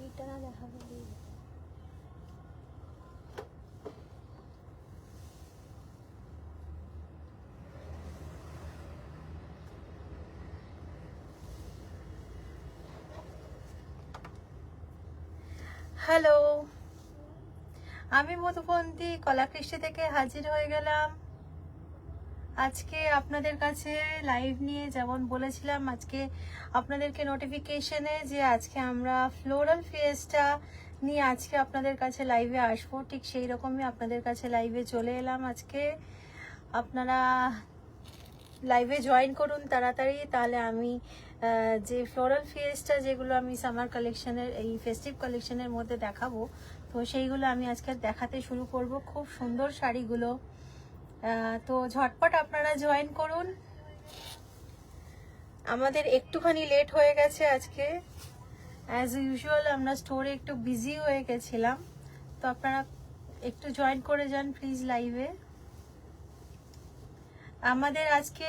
এইটা না দেখাবো। হ্যালো, আমি মধুবন্তী কলাকৃষ্টি থেকে হাজির হয়ে গেলাম আজকে আপনাদের কাছে লাইভ নিয়ে। যেমন বলেছিলাম আজকে আপনাদেরকে নোটিফিকেশনে যে আজকে আমরা ফ্লোরাল ফিয়েস্টা নিয়ে আজকে আপনাদের কাছে লাইভে আসবো, ঠিক সেই রকমই আপনাদের কাছে লাইভে চলে এলাম আজকে। আপনারা লাইভে জয়েন করুন তাড়াতাড়ি, তাহলে আমি যে ফ্লোরাল ফিয়েস্টা যেগুলো আমি সামার কালেকশনের এই ফেস্টিভ কালেকশনের মধ্যে দেখাবো, তো সেইগুলো আমি আজকে দেখাতে শুরু করব। খুব সুন্দর শাড়িগুলো, তো ঝটপট আপনারা জয়েন করুন। আমাদের একটুখানি লেট হয়ে গেছে আজকে, অ্যাজ ইউজুয়াল আমরা স্টোরে একটু বিজি হয়ে গেছিলাম, তো আপনারা একটু জয়েন করে যান প্লিজ লাইভে। আমাদের আজকে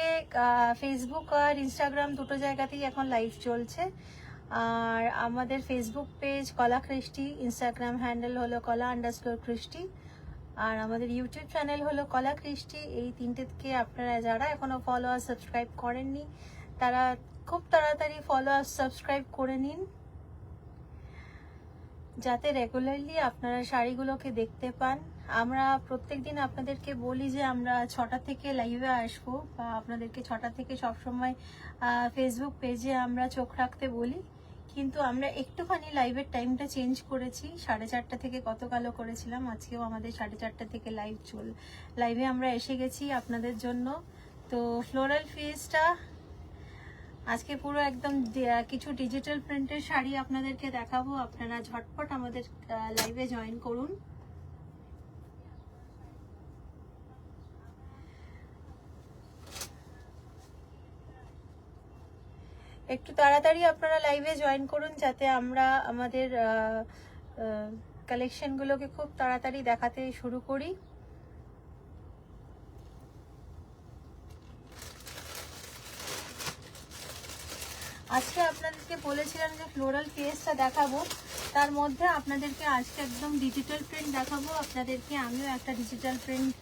ফেসবুক আর ইনস্টাগ্রাম দুটো জায়গাতেই এখন লাইভ চলছে। আর আমাদের ফেসবুক পেজ কলাকৃষ্টি, ইনস্টাগ্রাম হ্যান্ডেল হলো কলা_কৃষ্টি, আর আমাদের ইউটিউব চ্যানেল হলো কলাকৃষ্টি। এই তিনটেকে আপনারা যারা এখনো ফলো আর সাবস্ক্রাইব করেননি তারা খুব তাড়াতাড়ি ফলো আর সাবস্ক্রাইব করে নিন, যাতে রেগুলারলি আপনারা শাড়িগুলোকে দেখতে পান। আমরা প্রত্যেকদিন আপনাদেরকে বলি যে আমরা 6টা থেকে লাইভে আসবো, বা আপনাদেরকে 6টা থেকে সবসময় ফেসবুক পেজে আমরা চোখ রাখতে বলি, কিন্তু আমরা একটুখানি লাইভের টাইমটা চেঞ্জ করেছি। 4:30 থেকে গতকালও করেছিলাম, আজকেও আমাদের 4:30 থেকে লাইভে আমরা এসে গেছি আপনাদের জন্য। তো ফ্লোরাল ফিয়েস্টা আজকে পুরো একদম কিছু ডিজিটাল প্রিন্টের শাড়ি আপনাদেরকে দেখাবো। আপনারা ঝটপট আমাদের লাইভে জয়েন করুন। একটু তাড়াতাড়ি আপনারা লাইভে জয়েন করুন, যাতে আমরা আমাদের কালেকশনগুলোকে খুব তাড়াতাড়ি দেখাতে শুরু করি। আজকে আপনাদেরকে বলেছিলাম যে ফ্লোরাল ফিয়েস্টা দেখাবো, তার মধ্যে আপনাদেরকে আজকে একদম ডিজিটাল প্রিন্ট দেখাবো। আপনাদেরকে আমিও একটা ডিজিটাল প্রিন্ট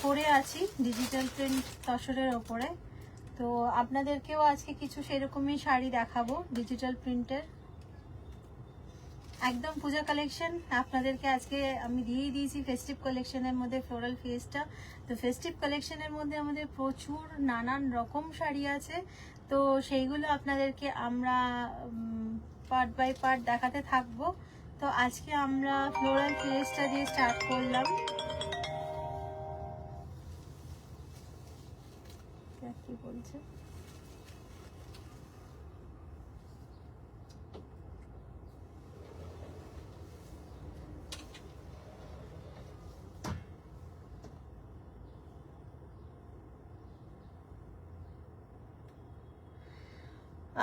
পরে আছি, ডিজিটাল প্রিন্ট তসরের ওপরে। তো আপনাদেরকেও আজকে কিছু সেরকমই শাড়ি দেখাবো ডিজিটাল প্রিন্টের, একদম পূজা কালেকশন। আপনাদেরকে আজকে আমি দিয়েই দিয়েছি ফেস্টিভ কালেকশনের মধ্যে ফ্লোরাল ফিয়েস্টা। তো ফেস্টিভ কালেকশনের মধ্যে আমাদের প্রচুর নানান রকম শাড়ি আছে, তো সেইগুলো আপনাদেরকে আমরা পার্ট বাই পার্ট দেখাতে থাকবো। তো আজকে আমরা ফ্লোরাল ফিয়েস্টা দিয়ে স্টার্ট করলাম। কি বলছে?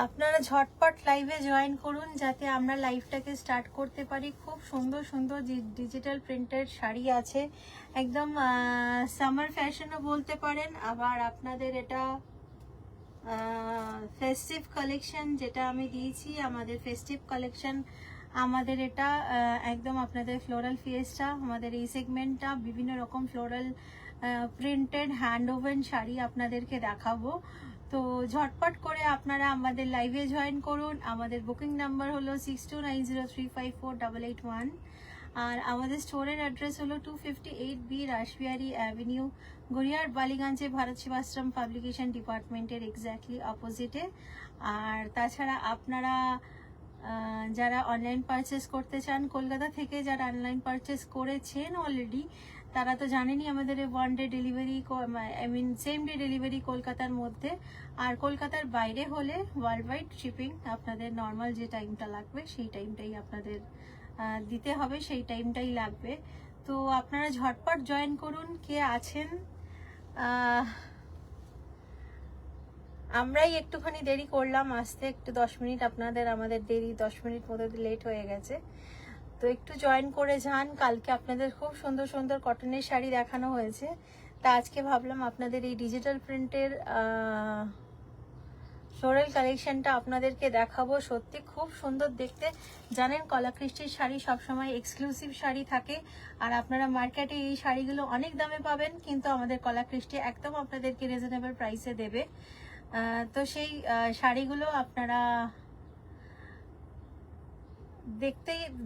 আপনারা ঝটপট লাইভে জয়েন করুন, যাতে আমরা লাইভটাকে স্টার্ট করতে পারি। খুব সুন্দর সুন্দর ডিজিটাল প্রিন্টেড শাড়ি আছে, একদম সামার ফ্যাশনও বলতে পারেন। আবার আপনাদের এটা ফেস্টিভ কালেকশন যেটা আমি দিয়েছি, আমাদের ফেস্টিভ কালেকশন, আমাদের এটা একদম আপনাদের ফ্লোরাল ফিয়েস্টা, আমাদের এই সেগমেন্টটা বিভিন্ন রকম floral printed hand woven sari আপনাদেরকে দেখাবো। তো ঝটপট করে আপনারা আমাদের লাইভে জয়েন করুন। আমাদের বুকিং নাম্বার হলো 6290354881, আর আমাদের স্টোরের অ্যাড্রেস হলো 258B রাসবিহারী অ্যাভিনিউ, গড়িয়ার বালিগঞ্জে, ভারত সেবাশ্রম পাবলিকেশন ডিপার্টমেন্টের এক্স্যাক্টলি অপোজিটে। আর তাছাড়া আপনারা যারা অনলাইন পারচেস করতে চান, কলকাতা থেকে যারা অনলাইন পারচেস করেছেন অলরেডি, তারা তো জানেনই আমাদের one day delivery, same day delivery কলকাতার মধ্যে। আর কলকাতার বাইরে হলে ওয়ার্ল্ড ওয়াইড শিপিং, আপনাদের নর্মাল যে টাইমটা লাগবে সেই টাইমটাই আপনাদের দিতে হবে, সেই টাইমটাই লাগবে। তো আপনারা ঝটপট জয়েন করুন। কে আছেন? আমরাই একটুখানি দেরি করলাম আসতে, একটু 10 মিনিট আমাদের দেরি, 10 মিনিট মতো লেট হয়ে গেছে। তো একটু জয়েন করে যান। কালকে আপনাদের খুব সুন্দর সুন্দর কটনের শাড়ি দেখানো হয়েছে, তা আজকে ভাবলাম আপনাদের এই ডিজিটাল প্রিন্টের ফ্লোরাল কালেকশনটা আপনাদেরকে দেখাবো। সত্যি খুব সুন্দর দেখতে। জানেন কলাকৃষ্টির শাড়ি সবসময় এক্সক্লুসিভ শাড়ি থাকে, আর আপনারা মার্কেটে এই শাড়িগুলো অনেক দামে পাবেন, কিন্তু আমাদের কলাকৃষ্টি একদম আপনাদেরকে রিজনেবল প্রাইসে দেবে। তো সেই শাড়িগুলো আপনারা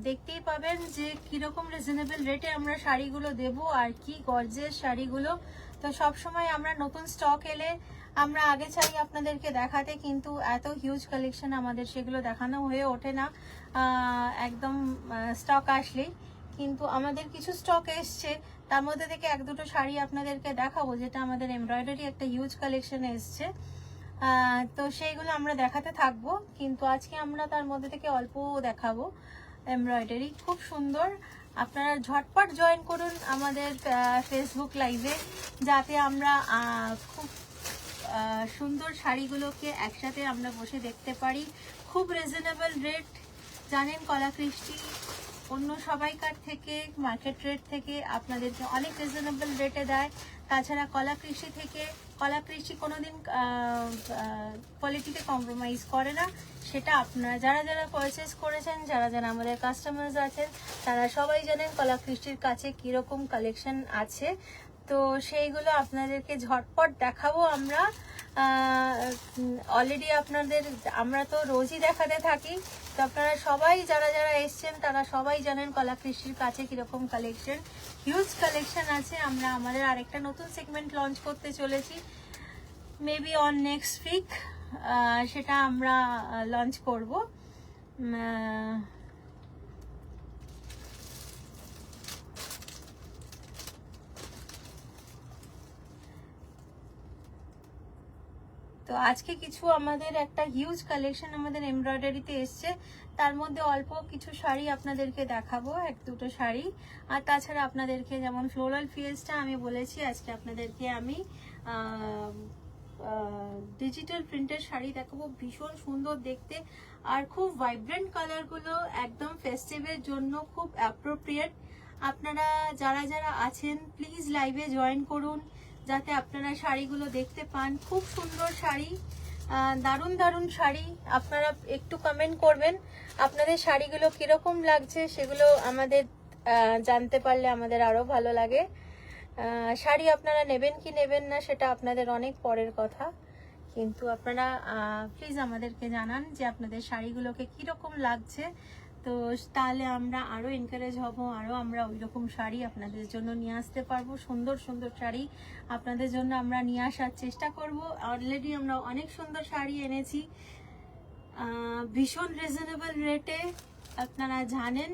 দেখতেই পাবেন যে কিরকম রিজনেবল রেটে আমরা শাড়িগুলো দেব, আর কি গর্জিয়াস শাড়িগুলো। তো সব সময় আমরা নতুন স্টক এলে আমরা আগে চাই আপনাদেরকে দেখাতে, কিন্তু এত হিউজ কালেকশন আমাদের সেগুলো দেখানো হয়ে ওঠে না একদম স্টক আসলেই। কিন্তু আমাদের কিছু স্টক এসছে, তার মধ্যে থেকে এক দুটো শাড়ি আপনাদেরকে দেখাবো, যেটা আমাদের এমব্রয়ডারি একটা হিউজ কালেকশন এসছে। তো সেইগুলো আমরা দেখাতে থাকবো, কিন্তু আজকে আমরা তার মধ্যে থেকে অল্প দেখাবো। এমব্রয়ডারি খুব সুন্দর। আপনারা ঝটপট জয়েন করুন আমাদের ফেসবুক লাইভে, যাতে আমরা খুব সুন্দর শাড়িগুলোকে একসাথে আমরা বসে দেখতে পারি। খুব রিজনেবল রেট। জানেন কলাকৃষ্টি অন্য সবাইকার থেকে, মার্কেট রেট থেকে আপনাদেরকে অনেক রিজনেবল রেটে দেয়। তাছাড়া কলাকৃষ্টি কোনোদিন কোয়ালিটিতে কম্প্রোমাইজ করে না। সেটা আপনারা যারা পারচেস করেছেন, যারা আমাদের কাস্টমার্স আছেন, তারা সবাই জানেন কলাকৃষ্টির কাছে কীরকম কালেকশন আছে। তো সেইগুলো আপনাদেরকে ঝটপট দেখাবো আমরা। অলরেডি আমরা তো রোজই দেখাতে থাকি, তো আপনারা সবাই যারা এসছেন তারা সবাই জানেন কলাকৃষ্টির কাছে কিরকম কালেকশন, হিউজ কালেকশন আছে। আমরা আমাদের আরেকটা নতুন সেগমেন্ট লঞ্চ করতে চলেছি, মেবি অন নেক্সট উইক সেটা আমরা লঞ্চ করব। তো আজকে কিছু আমাদের একটা হিউজ কালেকশন আমাদের এমব্রয়ডারিতে এসছে, তার মধ্যে অল্প কিছু শাড়ি আপনাদেরকে দেখাবো, এক দুটো শাড়ি। আর তাছাড়া আপনাদেরকে যেমন ফ্লোরাল ফিয়েস্টা আমি বলেছি, আজকে আপনাদেরকে আমি ডিজিটাল প্রিন্টের শাড়ি দেখাবো। ভীষণ সুন্দর দেখতে, আর খুব ভাইব্রেন্ট কালারগুলো, একদম ফেস্টিভের জন্য খুব অ্যাপ্রোপ্রিয়েট। আপনারা যারা আছেন প্লিজ লাইভে জয়েন করুন, যাতে আপনারা শাড়িগুলো দেখতে পান। খুব সুন্দর শাড়ি, দারুণ শাড়ি। আপনারা একটু কমেন্ট করবেন আপনাদের শাড়িগুলো কিরকম লাগছে, সেগুলো আমাদের জানতে পারলে আমাদের আরো ভালো লাগে। শাড়ি আপনারা নেবেন কি নেবেন না সেটা আপনাদের অনেক পরের কথা, কিন্তু আপনারা প্লিজ আমাদেরকে জানান যে আপনাদের শাড়িগুলোকে কিরকম লাগছে। তো তাহলে আমরা আরো এনকারেজ হব, আরো আমরা ওই রকম শাড়ি আপনাদের জন্য নিয়ে আসতে পারবো। সুন্দর শাড়ি আপনাদের জন্য আমরা নিয়ে আসার চেষ্টা করব। অলরেডি আমরা অনেক সুন্দর শাড়ি এনেছি ভীষণ রিজনেবল রেটে, আপনারা জানেন।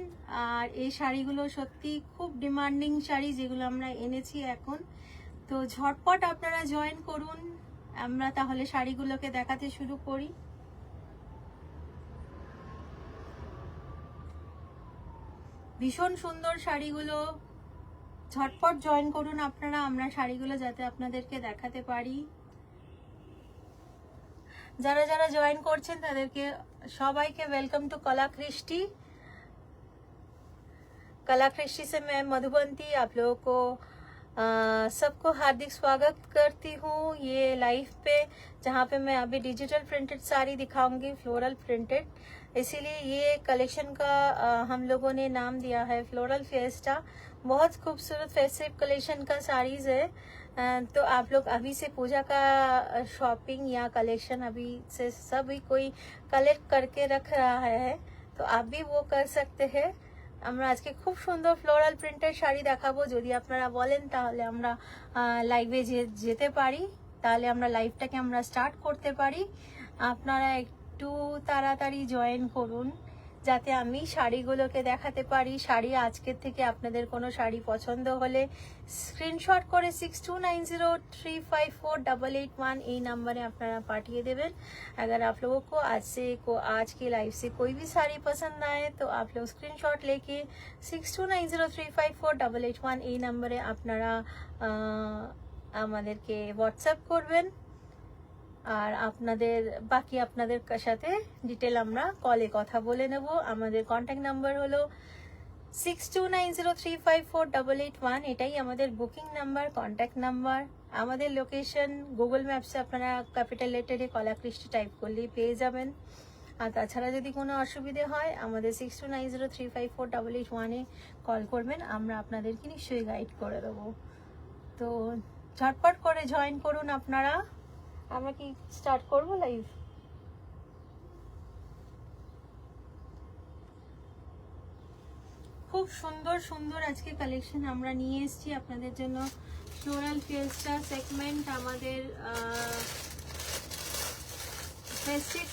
আর এই শাড়িগুলো সত্যি খুব ডিমান্ডিং শাড়ি যেগুলো আমরা এনেছি এখন। তো ঝটপট আপনারা জয়েন করুন, আমরা তাহলে শাড়িগুলোকে দেখাতে শুরু করি। ভীষণ সুন্দর শাড়িগুলো, ঝটপট জয়েন করুন আপনারা, আমরা শাড়িগুলো যাতে আপনাদেরকে দেখাতে পারি। যারা জয়েন করছেন তাদেরকে সবাইকে वेलकम टू कलाकृष्टि। कलाकृष्टि से मैं मधुबंती आप लोगों को सबको हार्दिक स्वागत करती हूँ ये लाइव पे, जहाँ पे मैं अभी डिजिटल प्रिंटेड साड़ी दिखाऊंगी, फ्लोरल प्रिंटेड। इसीलिए ये कलेक्शन का हम लोगों ने नाम दिया है फ्लोरल फिएस्टा। बहुत खूबसूरत फेस्टिव कलेक्शन का साड़ीज है। तो आप लोग अभी से पूजा का शॉपिंग या कलेक्शन अभी से सभी कोई कलेक्ट करके रख रहा है, तो आप भी वो कर सकते हैं। আমরা আজকে খুব সুন্দর ফ্লোরাল প্রিন্টের শাড়ি দেখাবো। যদি আপনারা বলেন তাহলে আমরা লাইভে যেতে পারি, তাহলে আমরা লাইভটাকে আমরা স্টার্ট করতে পারি। আপনারা একটু তাড়াতাড়ি জয়েন করুন, যাতে আমি শাড়িগুলোকে দেখাতে পারি। শাড়ি আজকের থেকে আপনাদের কোনো শাড়ি পছন্দ হলে স্ক্রিনশট করে 6290354881 এই নাম্বারে আপনারা পাঠিয়ে দেবেন। अगर आप लोगों को आज की लाइव से कोई भी साड़ी पसंद आए तो आप लोग स्क्रीनशॉट लेके 6290354881 এই নাম্বারে আপনারা আমাদেরকে হোয়াটসঅ্যাপ করবেন। আর আপনাদের সাথে ডিটেল আমরা কলে কথা বলে নেব। আমাদের কন্ট্যাক্ট নাম্বার হলো 6290354881 এটাই আমাদের বুকিং নাম্বার, কন্ট্যাক্ট নাম্বার। আমাদের লোকেশন গুগল ম্যাপসে আপনারা ক্যাপিটাল লেটারে কলাকৃষ্টি টাইপ করলেই পেয়ে যাবেন। আর তাছাড়া যদি কোনো অসুবিধে হয় আমাদের 6290354881 কল করবেন, আমরা আপনাদেরকে নিশ্চয়ই গাইড করে দেবো। তো ঝটপট করে জয়েন করুন আপনারা। আমরা কি স্টার্ট করবো লাইভ? খুব সুন্দর সুন্দর আজকে কালেকশন আমরা নিয়ে এসেছি আপনাদের জন্য। ফ্লোরাল ফিয়েস্টা সেগমেন্ট আমাদের ফেস্টিভ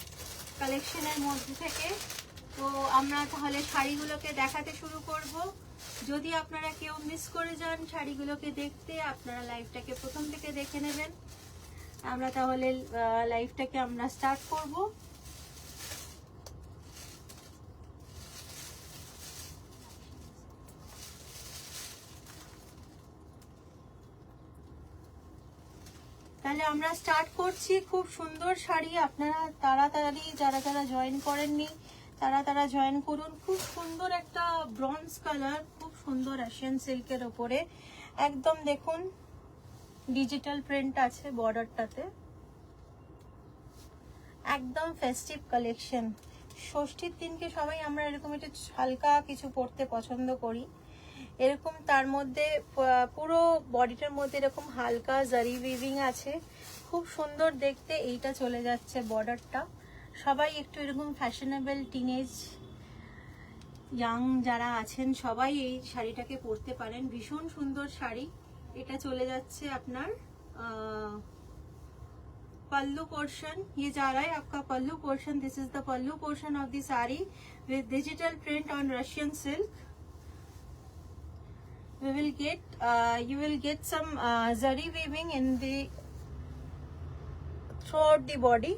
কালেকশনের মধ্যে থেকে। তো আমরা তাহলে শাড়িগুলোকে দেখাতে শুরু করব। যদি আপনারা কেউ মিস করে যান শাড়িগুলোকে দেখতে, আপনারা লাইভটাকে প্রথম থেকে দেখে নেবেন। আমরা তাহলে লাইভটাকে আমরা স্টার্ট করব। তাহলে আমরা স্টার্ট করছি। খুব সুন্দর শাড়ি, আপনারা তাড়াতাড়ি যারা যারা জয়েন করেননি তারা জয়েন করুন। খুব সুন্দর একটা ব্রঞ্জ কালার, খুব সুন্দর এশিয়ান সিল্কের ওপরে একদম দেখুন ডিজিটাল প্রিন্ট আছে বর্ডারটাতে। একদম ফেস্টিভ কালেকশন। ষষ্ঠীর দিনকে সবাই আমরা এরকম একটু হালকা কিছু পরতে পছন্দ করি। এরকম তার মধ্যে পুরো বডিটার মধ্যে এরকম হালকা জারি উইভিং আছে, খুব সুন্দর দেখতে। এইটা চলে যাচ্ছে বর্ডারটা। সবাই একটু এরকম ফ্যাশনেবল টিনেজ ইয়াং যারা আছেন সবাই এই শাড়িটাকে পরতে পারেন। ভীষণ সুন্দর শাড়ি। এটা চলে যাচ্ছে আপনার पल्लू पोर्शन। ये जा रहा है आपका pallu portion. This is the pallu portion of the sari with digital print on Russian silk. You will get some zari weaving in the throughout the body.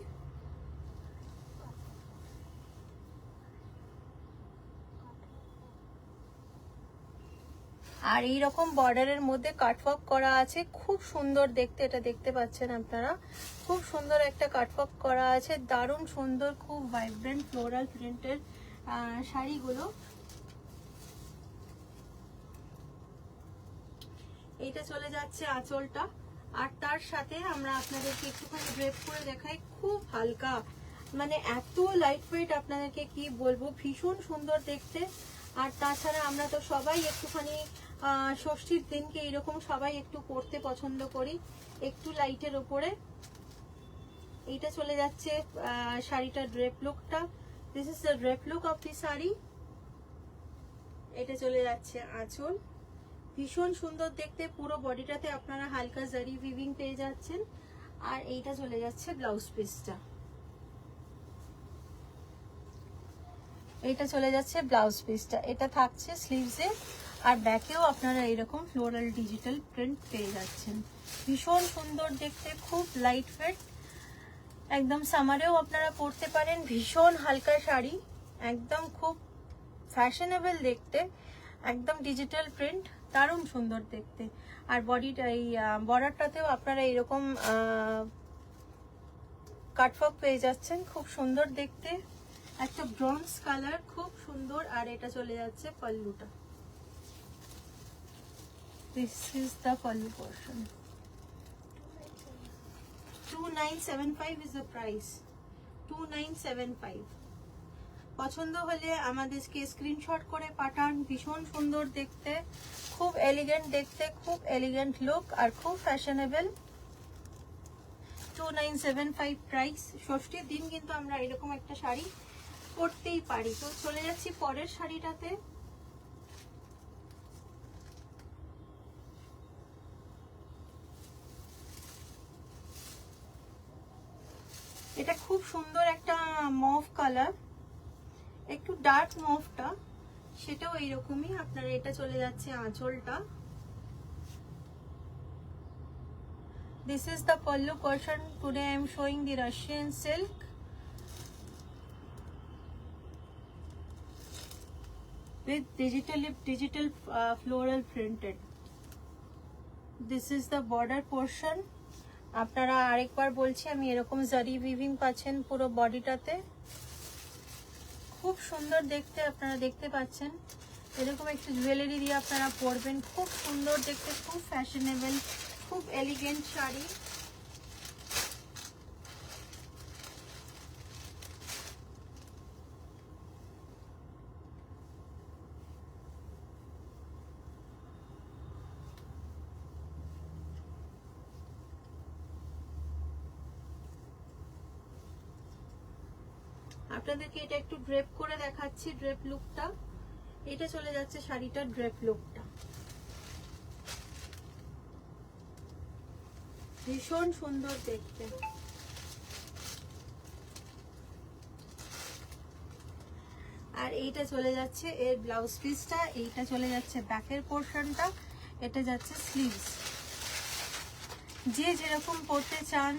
আর এই রকম বর্ডারের মধ্যে কাটওয়ার্ক করা আছে, খুব সুন্দর দেখতে। এটা দেখতে পাচ্ছেন আপনারা, খুব সুন্দর একটা কাটওয়ার্ক করা আছে, দারুণ সুন্দর, খুব ভাইব্রেন্ট ফ্লোরাল প্রিন্টের শাড়িগুলো। এইটা চলে যাচ্ছে আঁচলটা। আর তার সাথে আমরা আপনাদেরকে একটুখানি ড্রেপ করে দেখাই। খুব হালকা, মানে এত লাইট ওয়েট, আপনাদেরকে কি বলবো, ভীষণ সুন্দর দেখতে। আর তাছাড়া আমরা তো সবাই একটুখানি ষষ্ঠীর দিনকে এরকম সবাই একটু পরতে পছন্দ করি, একটু লাইটের ওপরে। এইটা চলে যাচ্ছে শাড়িটার ড্রেপ লুকটা। This is the drape look of the sari. এটা চলে যাচ্ছে আঁচল, ভীষণ সুন্দর দেখতে। পুরো বডিটাতে আপনারা হালকা জারি উইভিং পেয়ে যাচ্ছেন। আর এইটা চলে যাচ্ছে ব্লাউজ পিসটা। এটা চলে যাচ্ছে ব্লাউজ পিসটা। এটা থাকছে স্লিভসে, আর ব্যাকেও আপনারা এরকম ফ্লোরাল ডিজিটাল প্রিন্ট পেয়ে যাচ্ছেন। ভীষণ সুন্দর দেখতে, খুব লাইট ওয়েট, একদম সামারেও আপনারা পরতে পারেন। ভীষণ হালকা শাড়ি, একদম খুব ফ্যাশনেবল দেখতে, একদম ডিজিটাল প্রিন্ট, দারুণ সুন্দর দেখতে। আর বডিটা এই বর্ডারটাতেও আপনারা এরকম কাটওয়ার্ক পেয়ে যাচ্ছেন, খুব সুন্দর দেখতে, একটা ব্রঞ্জ কালার, খুব সুন্দর। আর এটা চলে যাচ্ছে পাল্লুটা। This is the pallu portion. 2975 is the price. 2975. পছন্দ হলে আমাদেরকে স্ক্রিনশট করে পাঠান। ভীষণ সুন্দর দেখতে, খুব এলিগেন্ট দেখতে, খুব এলিগেন্ট লুক, আর খুব ফ্যাশনেবল। 2975 প্রাইস। ষষ্ঠীর দিন কিন্তু আমরা এরকম একটা শাড়ি পরতেই পারি। তো চলে যাচ্ছি পরের শাড়িটাতে। এটা খুব সুন্দর একটা মভ কালার, একটু ডার্ক মভটা, সেটাও এইরকমই। আপনারা এটা চলে যাচ্ছে আঁচলটা। This is the pallu portion. Today I am showing the Russian silk. With digital floral printed. This is the border portion. আপনারা আরেকবার বলছি, আমি এরকম জারি উইভিং পাচ্ছেন পুরো বডিটাতে, খুব সুন্দর দেখতে, আপনারা দেখতে পাচ্ছেন। এরকম একটু জুয়েলারি দিয়ে আপনারা পরবেন, খুব সুন্দর দেখতে, খুব ফ্যাশনেবল, খুব এলিগেন্ট শাড়ি। আপনাদেরকে এটা একটু ড্রেপ করে দেখাচ্ছি, ড্রেপ লুকটা। এটা চলে যাচ্ছে শাড়িটার ড্রেপ লুকটা, ভীষণ সুন্দর দেখতে। আর এইটা চলে যাচ্ছে এর ব্লাউজ পিসটা, এইটা চলে যাচ্ছে ব্যাকের পোর্শনটা, এটা যাচ্ছে স্লিভস। যে যেরকম পরতে চান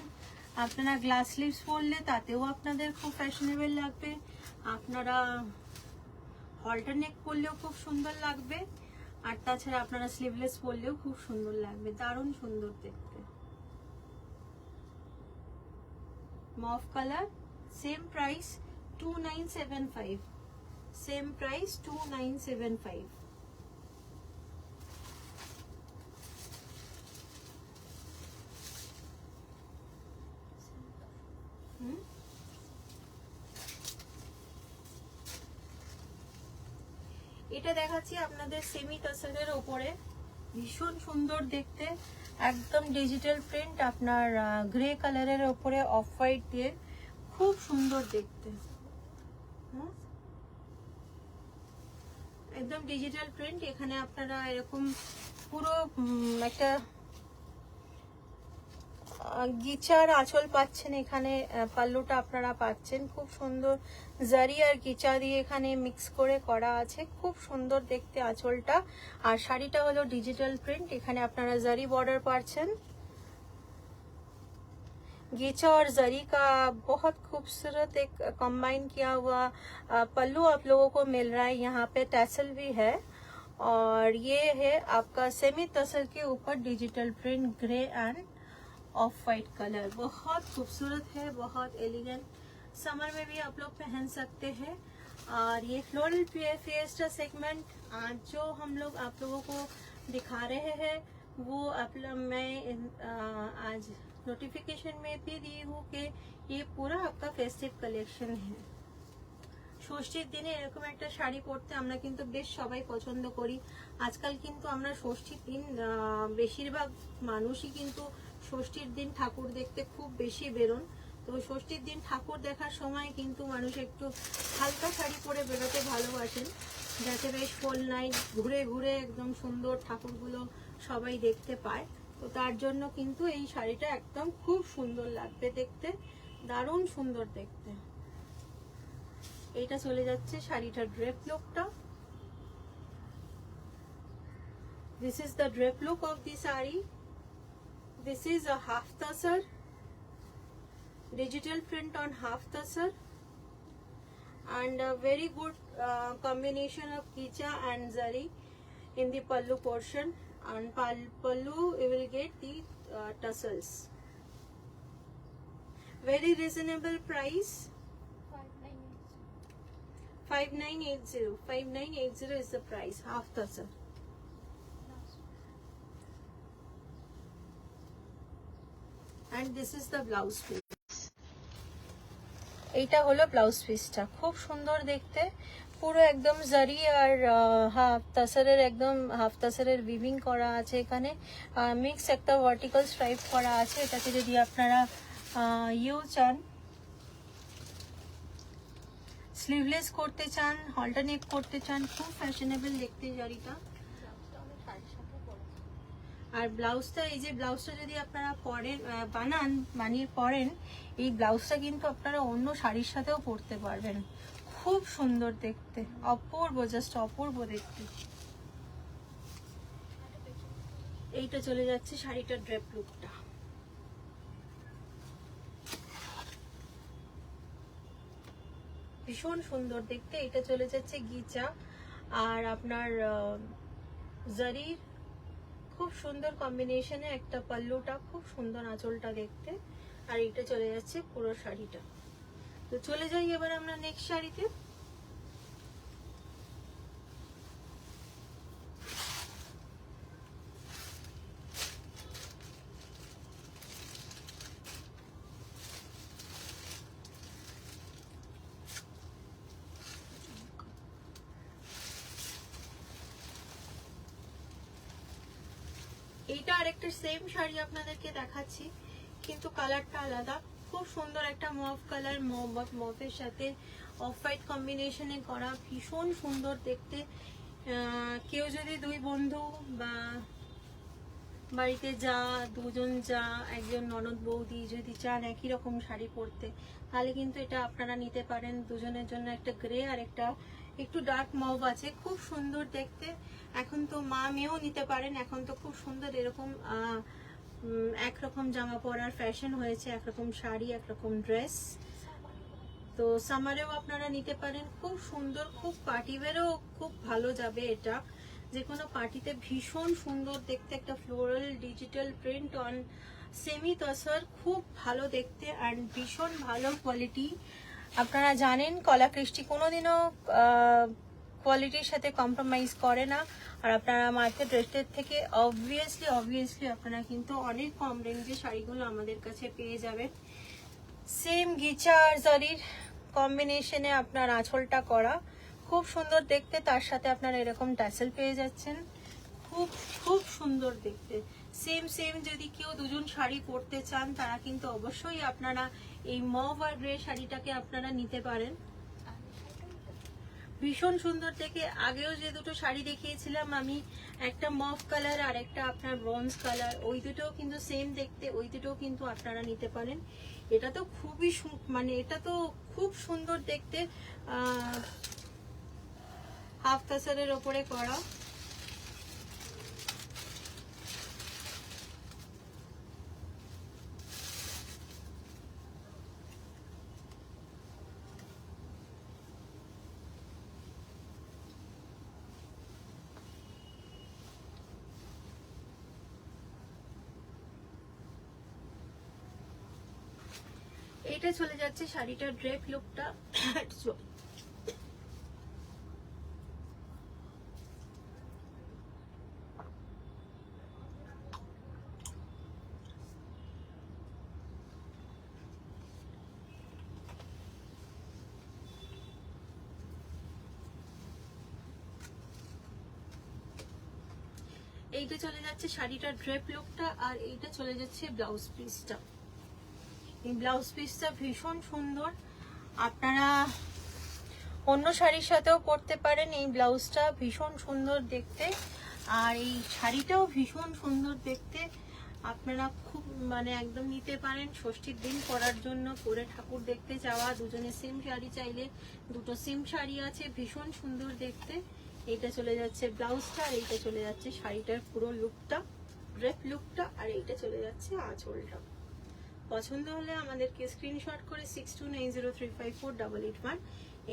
আপনারা, গ্লাস স্লিভস পরলে তাতেও আপনাদের খুব ফ্যাশনেবল লাগবে, আপনারা হল্টার নেক পরলেও খুব সুন্দর লাগবে, আর তাছাড়া আপনারা স্লিভলেস পরলেও খুব সুন্দর লাগবে, দারুণ সুন্দর দেখতে। মফ colour, same price 2975, same price 2975। এটা দেখাচ্ছি আপনাদের সেমি টাসেলের ওপরে, ভীষণ সুন্দর দেখতে, একদম ডিজিটাল প্রিন্ট, আপনার গ্রে কালারের ওপরে অফ হোয়াইট দিয়ে, খুব সুন্দর দেখতে, একদম ডিজিটাল প্রিন্ট। এখানে আপনারা এরকম পুরো একটা গিচার আঁচল পাচ্ছেন, এখানে পাল্লুটা আপনারা পাচ্ছেন, খুব সুন্দর জারি আর গিচা দিয়ে এখানে মিক্স করে করা আছে, খুব সুন্দর দেখতে আঁচলটা। আর শাড়িটা হলো ডিজিটাল প্রিন্ট, এখানে আপনারা জারি বর্ডার পাচ্ছেন, गीचा और जरी का बहुत खूबसूरत एक कंबाइन किया हुआ पल्लू आप लोगों को मिल रहा है। यहाँ पे टैसल भी है, और ये है आपका सेमी तसल के ऊपर digital print, grey end of white colour, बहुत खूबसूरत है, बहुत एलिगेंट, समर में भी आप लोग पहन सकते हैं। और ये फ्लोरल फिएस्टा सेगमेंट आज जो हम लोग आप लोगों को दिखा रहे हैं वो मैं आज नोटिफिकेशन में भी दी हूँ कि ये पूरा आपका फेस्टिव कलेक्शन है। ষষ্ঠীর দিনে এরকম একটা শাড়ি পরতে আমরা কিন্তু বেশ সবাই পছন্দ করি। আজকাল কিন্তু আমরা ষষ্ঠীর দিন বেশিরভাগ মানুষই কিন্তু ষষ্ঠীর দিন ঠাকুর দেখতে খুব বেশি বেরোন। তো ষষ্ঠীর দিন ঠাকুর দেখার সময় কিন্তু মানুষ একটু হালকা শাড়ি পরে বেরোতে ভালোবাসেন, যাতে বেশ ফুল নাইট ঘুরে ঘুরে একদম সুন্দর ঠাকুরগুলো সবাই দেখতে পায়। তো তার জন্য কিন্তু এই শাড়িটা একদম খুব সুন্দর লাগবে দেখতে, দারুণ সুন্দর দেখতে। এটা চলে যাচ্ছে শাড়িটার ড্রেপ লুকটা। This is the drape look of the saree. This is a half tassel, digital print on half tassel, and a very good combination of kicha and zari in the pallu portion. On pallu you will get the tassels. Very reasonable price, 5980. 5980 is the price, half tassel. And this is the blouse piece. এইটা হলো blouse পিসটা, খুব সুন্দর দেখতে, পুরো একদম জারি আর half তাসারের, একদম হাফ তাসারের উইভিং করা আছে, এখানে মিক্স একটা ভার্টিক্যাল স্ট্রাইপ করা আছে। এটাকে যদি আপনারা ইউ চান, স্লিভলেস করতে চান, হল্টার নেক করতে চান, খুব ফ্যাশনেবল দেখতে শাড়িটা। আর ব্লাউজটা, এই যে ব্লাউজটা যদি আপনারা পরেন, বানিয়ে পরেন, এই ব্লাউজটা কিন্তু আপনারা অন্য শাড়ির সাথেও পরতে পারবেন, খুব সুন্দর দেখতে, অপূর্ব, জাস্ট অপূর্ব দেখতে। এইটা চলে যাচ্ছে শাড়িটার ড্রেপ লুকটা। ভীষণ সুন্দর দেখতে। এটা চলে যাচ্ছে গিচা আর আপনার জারির খুব সুন্দর কম্বিনেশনে একটা পাল্লুটা, খুব সুন্দর আঁচলটা দেখতে, আর এটা চলে যাচ্ছে পুরো শাড়িটা। তো চলে যাই এবার আমরা নেক্সট শাড়িতে। এইটা আরেকটা সেম শাড়ি আপনাদেরকে দেখাচ্ছি, কিন্তু কালারটা আলাদা। খুব সুন্দর একটা মভ কালার, মভের সাথে অফ হোয়াইট কম্বিনেশনে করা, ভীষণ সুন্দর দেখতে। কেউ যদি দুই বন্ধু বা বাড়িতে যা দুজন যা একজন ননদ বৌদি যদি চান একই রকম শাড়ি পরতে, তাহলে কিন্তু এটা আপনারা নিতে পারেন। দুজনের জন্য একটা গ্রে আর একটা একটু ডার্ক মভ আছে, খুব সুন্দর দেখতে। এখন তো মা মেয়েও নিতে পারেন, এখন তো খুব সুন্দর এরকম একরকম জামা পরার ফ্যাশন হয়েছে, একরকম শাড়ি একরকম ড্রেস। তো সামারেও আপনারা নিতে পারেন, খুব সুন্দর, খুব পার্টি ওয়্যারও খুব ভালো যাবে এটা। যে কোনো পার্টিতে ভীষণ সুন্দর দেখতে, একটা floral digital print on semi tussar, খুব ভালো দেখতে অ্যান্ড ভীষণ ভালো কোয়ালিটি। আপনারা জানেন কলাকৃষ্টি কোনোদিনও কোয়ালিটির সাথে কম্প্রোমাইজ করে না। আর আপনারা মার্কেট রেটের থেকে অবভিয়াসলি আপনারা কিন্তু অনেক কম রেঞ্জে শাড়িগুলো আমাদের কাছে পেয়ে যাবেন। সেম গিচা আর জারির কম্বিনেশনে আপনার আঁচলটা করা, খুব সুন্দর দেখতে। তার সাথে আপনারা এরকম ট্যাসেল পেয়ে যাচ্ছেন, খুব খুব সুন্দর দেখতে। সেম যদি কেউ দুজন শাড়ি পরতে চান, তারা কিন্তু অবশ্যই আপনারা এই মভ আর গ্রে শাড়িটাকে আপনারা নিতে পারেন। ভীষণ সুন্দর দেখে। আগেও যে দুটো শাড়ি দেখিয়েছিলাম আমি, একটা মভ কালার আর একটা আপনার ব্রোঞ্জ কালার, ওই দুটোও কিন্তু সেম দেখতে, ওই দুটোও কিন্তু আপনারা নিতে পারেন। এটা তো খুবই মানে এটা তো খুব সুন্দর দেখতে, হাফ তাসারের ওপরে করা। এইটা চলে যাচ্ছে শাড়িটার ড্রেপ লুকটা। এইটা চলে যাচ্ছে শাড়িটার ড্রেপ লুকটা, আর এইটা চলে যাচ্ছে ব্লাউজ পিসটা। এই ব্লাউজ পিসটা ভীষণ সুন্দর, আপনারা অন্য শাড়ির সাথেও পরতে পারেন। এই ব্লাউজটা ভীষণ সুন্দর দেখতে, আর এই শাড়িটাও ভীষণ সুন্দর দেখতে। আপনারা খুব মানে একদম নিতে পারেন ষষ্ঠীর দিন পরার জন্য, পরে ঠাকুর দেখতে যাওয়া। দুজনে সেম শাড়ি চাইলে দুটো সেম শাড়ি আছে, ভীষণ সুন্দর দেখতে। এইটা চলে যাচ্ছে ব্লাউজটা, আর এইটা চলে যাচ্ছে শাড়িটার পুরো লুকটা, ড্রেপ লুকটা, আর এইটা চলে যাচ্ছে আঁচলটা। পছন্দ হলে আমাদেরকে স্ক্রিনশট করে 6290354881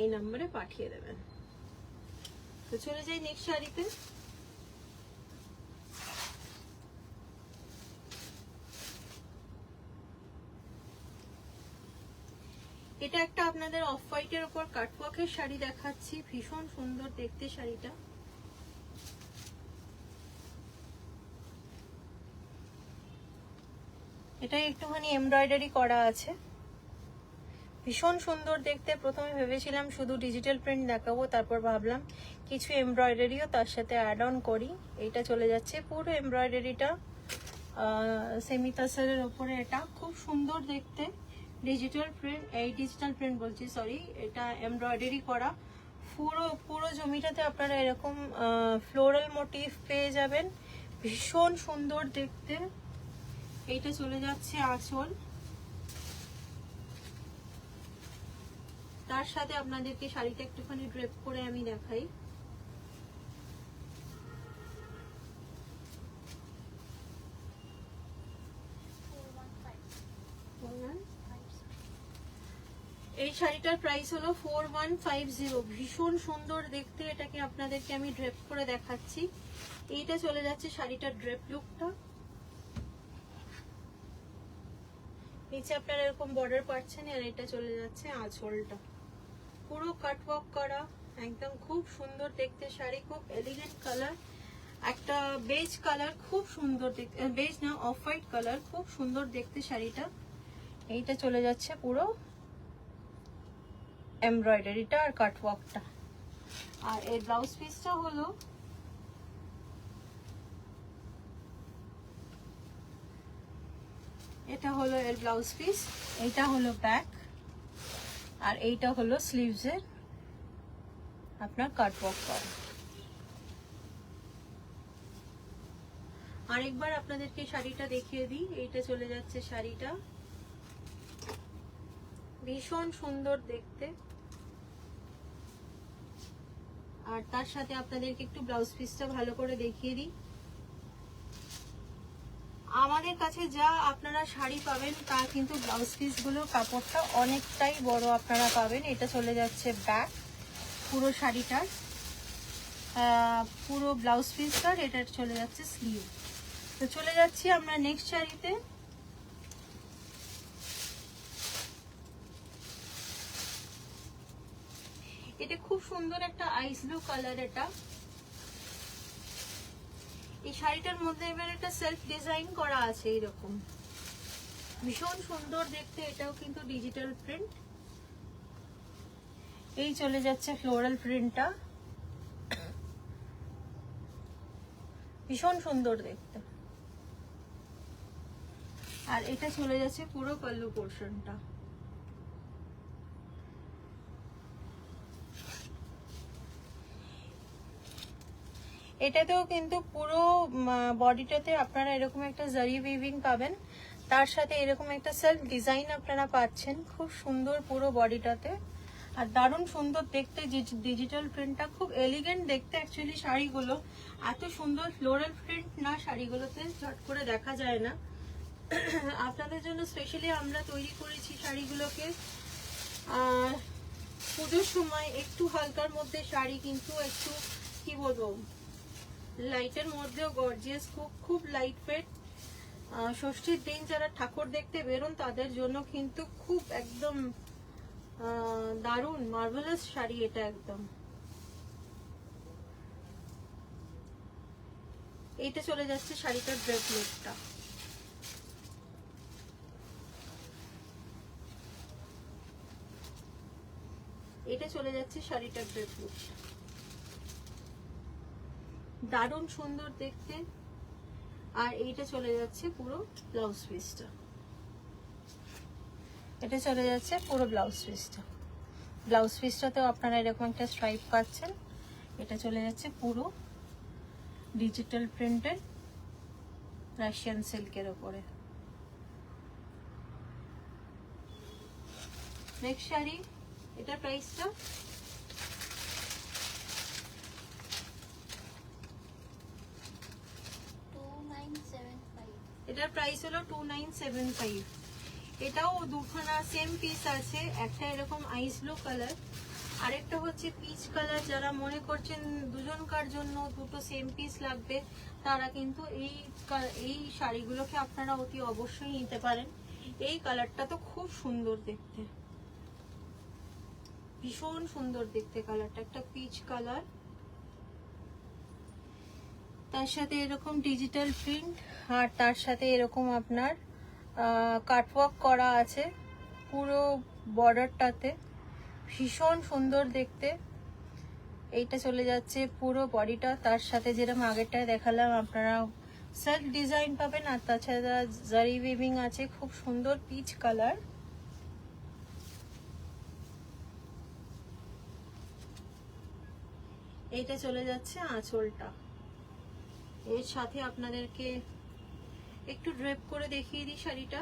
এই নম্বরে পাঠিয়ে দেবেন। তো চলে যাই নেক্সট শাড়িতে। এটা একটা আপনাদের অফ হোয়াইটের উপর কাটওয়ার্কের শাড়ি দেখাচ্ছি, ভীষণ সুন্দর দেখতে শাড়িটা। এটা একটুখানি এমব্রয়ডারি করা আছে, ভীষণ সুন্দর দেখতে। প্রথমে ভেবেছিলাম শুধু ডিজিটাল প্রিন্ট দেখাবো, তারপর ভাবলাম কিছু এমব্রয়ডারিও তার সাথে অ্যাড অন করি। এইটা চলে যাচ্ছে পুরো এমব্রয়ডারিটা সেমি তাসারের উপরে। এটা খুব সুন্দর দেখতে, ডিজিটাল প্রিন্ট, এই ডিজিটাল প্রিন্ট বলছি সরি, এটা এমব্রয়ডারি করা। পুরো জমিটাতে আপনারা এরকম ফ্লোরাল মোটিভ পেয়ে যাবেন, ভীষণ সুন্দর দেখতে। এইটা চলে যাচ্ছে আঁচল, তার সাথে আপনাদেরকে শাড়িটা একটুখানি ড্রেপ করে আমি দেখাই। এই শাড়িটার প্রাইস হলো 4150, ভীষণ সুন্দর দেখতে। এটাকে আপনাদেরকে আমি ড্রেপ করে দেখাচ্ছি। এইটা চলে যাচ্ছে শাড়িটার ড্রেপ লুকটা। নিচে আপনারা এরকম বর্ডার পাচ্ছেন, আর এটা চলে যাচ্ছে আঁচলটা, পুরো কাটওয়ার্ক করা, একদম খুব সুন্দর দেখতে শাড়ি, খুব এলিগেন্ট কালার, একটা বেজ কালার, খুব সুন্দর দেখতে, বেজ না অফ হোয়াইট কালার, খুব সুন্দর দেখতে শাড়িটা। এইটা চলে যাচ্ছে পুরো এমব্রয়ডারিটা আর কাটওয়ার্কটা। আর এর ব্লাউজ পিসটা হলো এটা হলো এর ব্লাউজ পিস, এইটা হলো ব্যাক, আর এইটা হলো স্লিভসের আপনার কাট ওয়ার্ক করা। আরেকবার আপনাদেরকে শাড়িটা দেখিয়ে দিই। এইটা চলে যাচ্ছে শাড়িটা, ভীষণ সুন্দর দেখতে। আর তার সাথে আপনাদেরকে একটু ব্লাউজ পিসটা ভালো করে দেখিয়ে দিই। আমাদের কাছে যা আপনারা শাড়ি পাবেন তা কিন্তু ব্লাউজ পিসগুলো কাপড়টা অনেকটাই বড় আপনারা পাবেন। এটা চলে যাচ্ছে ব্যাক পুরো শাড়িটার, পুরো ব্লাউজ পিসটার এটা চলে যাচ্ছে স্লিভ। তো চলে যাচ্ছি আমরা নেক্সট শাড়িতে। এটা খুব সুন্দর একটা আইস ব্লু কালার। এটা এই শাড়িটার মধ্যে এবার একটা সেলফ ডিজাইন করা আছে এইরকম, ভীষণ সুন্দর দেখতে। এটাও কিন্তু ডিজিটাল প্রিন্ট। এই চলে যাচ্ছে ফ্লোরাল প্রিন্টটা, ভীষণ সুন্দর দেখতে। আর এটা চলে যাচ্ছে পুরো পাল্লু পোর্শনটা। এটাতেও কিন্তু পুরো বডিটাতে আপনারা এরকম একটা জারি উইভিং পাবেন, তার সাথে এরকম একটা সেলফ ডিজাইন আপনারা পাচ্ছেন, খুব সুন্দর পুরো বডিটাতে। আর দারুণ সুন্দর দেখতে ডিজিটাল প্রিন্টটা, খুব এলিগেন্ট দেখতে অ্যাকচুয়ালি শাড়িগুলো। এত সুন্দর ফ্লোরাল প্রিন্ট না শাড়িগুলোতে চট করে দেখা যায় না। আপনাদের জন্য স্পেশালি আমরা তৈরি করেছি শাড়িগুলোকে। পুজোর সময় একটু হালকার মধ্যে শাড়ি, কিন্তু একটু কি বলবো লাইটের মধ্যেও গর্জিয়াস, খুব লাইট ওয়েট। ষষ্ঠীর দিন যারা ঠাকুর দেখতে বেরোন তাদের জন্য কিন্তু খুব একদম দারুণ মার্ভেলাস শাড়ি এটা একদম। এইটা চলে যাচ্ছে শাড়িটার ড্রেপ লুকটা। এটা চলে যাচ্ছে শাড়িটার ড্রেপ লুকটা, দারুণ সুন্দর দেখতে। আর এইটা চলে যাচ্ছে পুরো ব্লাউজ পিসটা, এটা চলে যাচ্ছে পুরো ব্লাউজ পিসটা। ব্লাউজ পিসটাতেও আপনারা এরকম একটা স্ট্রাইপ পাচ্ছেন। এটা চলে যাচ্ছে পুরো ডিজিটাল প্রিন্টের রাশিয়ান সিল্কের উপরে। নেক্সট শাড়ি, এটার প্রাইসটা এটার প্রাইস হলো 2975। এটাও দুখানা সেম পিস আছে, একটা এরকম আইস ব্লু কালার, আরেকটা হচ্ছে পিচ কালার। যারা মনে করছেন দুজনকার জন্য দুটো সেম পিস লাগবে, তারা কিন্তু এই শাড়িগুলোকে আপনারা অতি অবশ্যই নিতে পারেন। এই কালারটা তো খুব সুন্দর দেখতে, ভীষণ সুন্দর দেখতে কালারটা, একটা পিচ কালার, তার সাথে এরকম ডিজিটাল প্রিন্ট, আর তার সাথে এরকম আপনার কাটওয়ার্ক করা আছে পুরো বর্ডারটাতে, ভীষণ সুন্দর দেখতে। এইটা চলে যাচ্ছে পুরো বডিটা, তার সাথে যেরকম আগেরটায় দেখালাম আপনারা সেলফ ডিজাইন পাবেন, আর তাছাড়া জারি উইভিং আছে, খুব সুন্দর পিচ কালার। এইটা চলে যাচ্ছে আঁচলটা। এর সাথে আপনাদেরকে একটু ড্রেপ করে দেখিয়ে দিই শাড়িটা।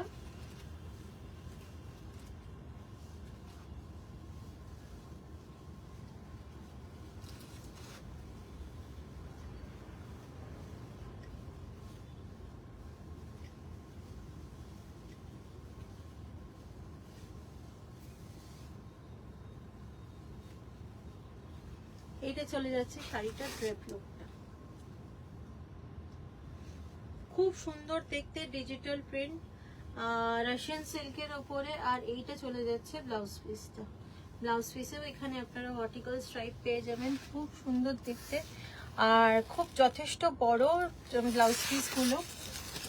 এইটা চলে যাচ্ছে শাড়িটার ড্রেপ লুকটা, খুব সুন্দর দেখতে ডিজিটাল প্রিন্ট রাশিয়ান সিল্কের ওপরে। আর এইটা চলে যাচ্ছে ব্লাউজ পিসটা। ব্লাউজ পিসেও এখানে আপনারা ভার্টিক্যাল স্ট্রাইপ পেয়ে যাবেন, খুব সুন্দর দেখতে। আর খুব যথেষ্ট বড় ব্লাউজ পিসগুলো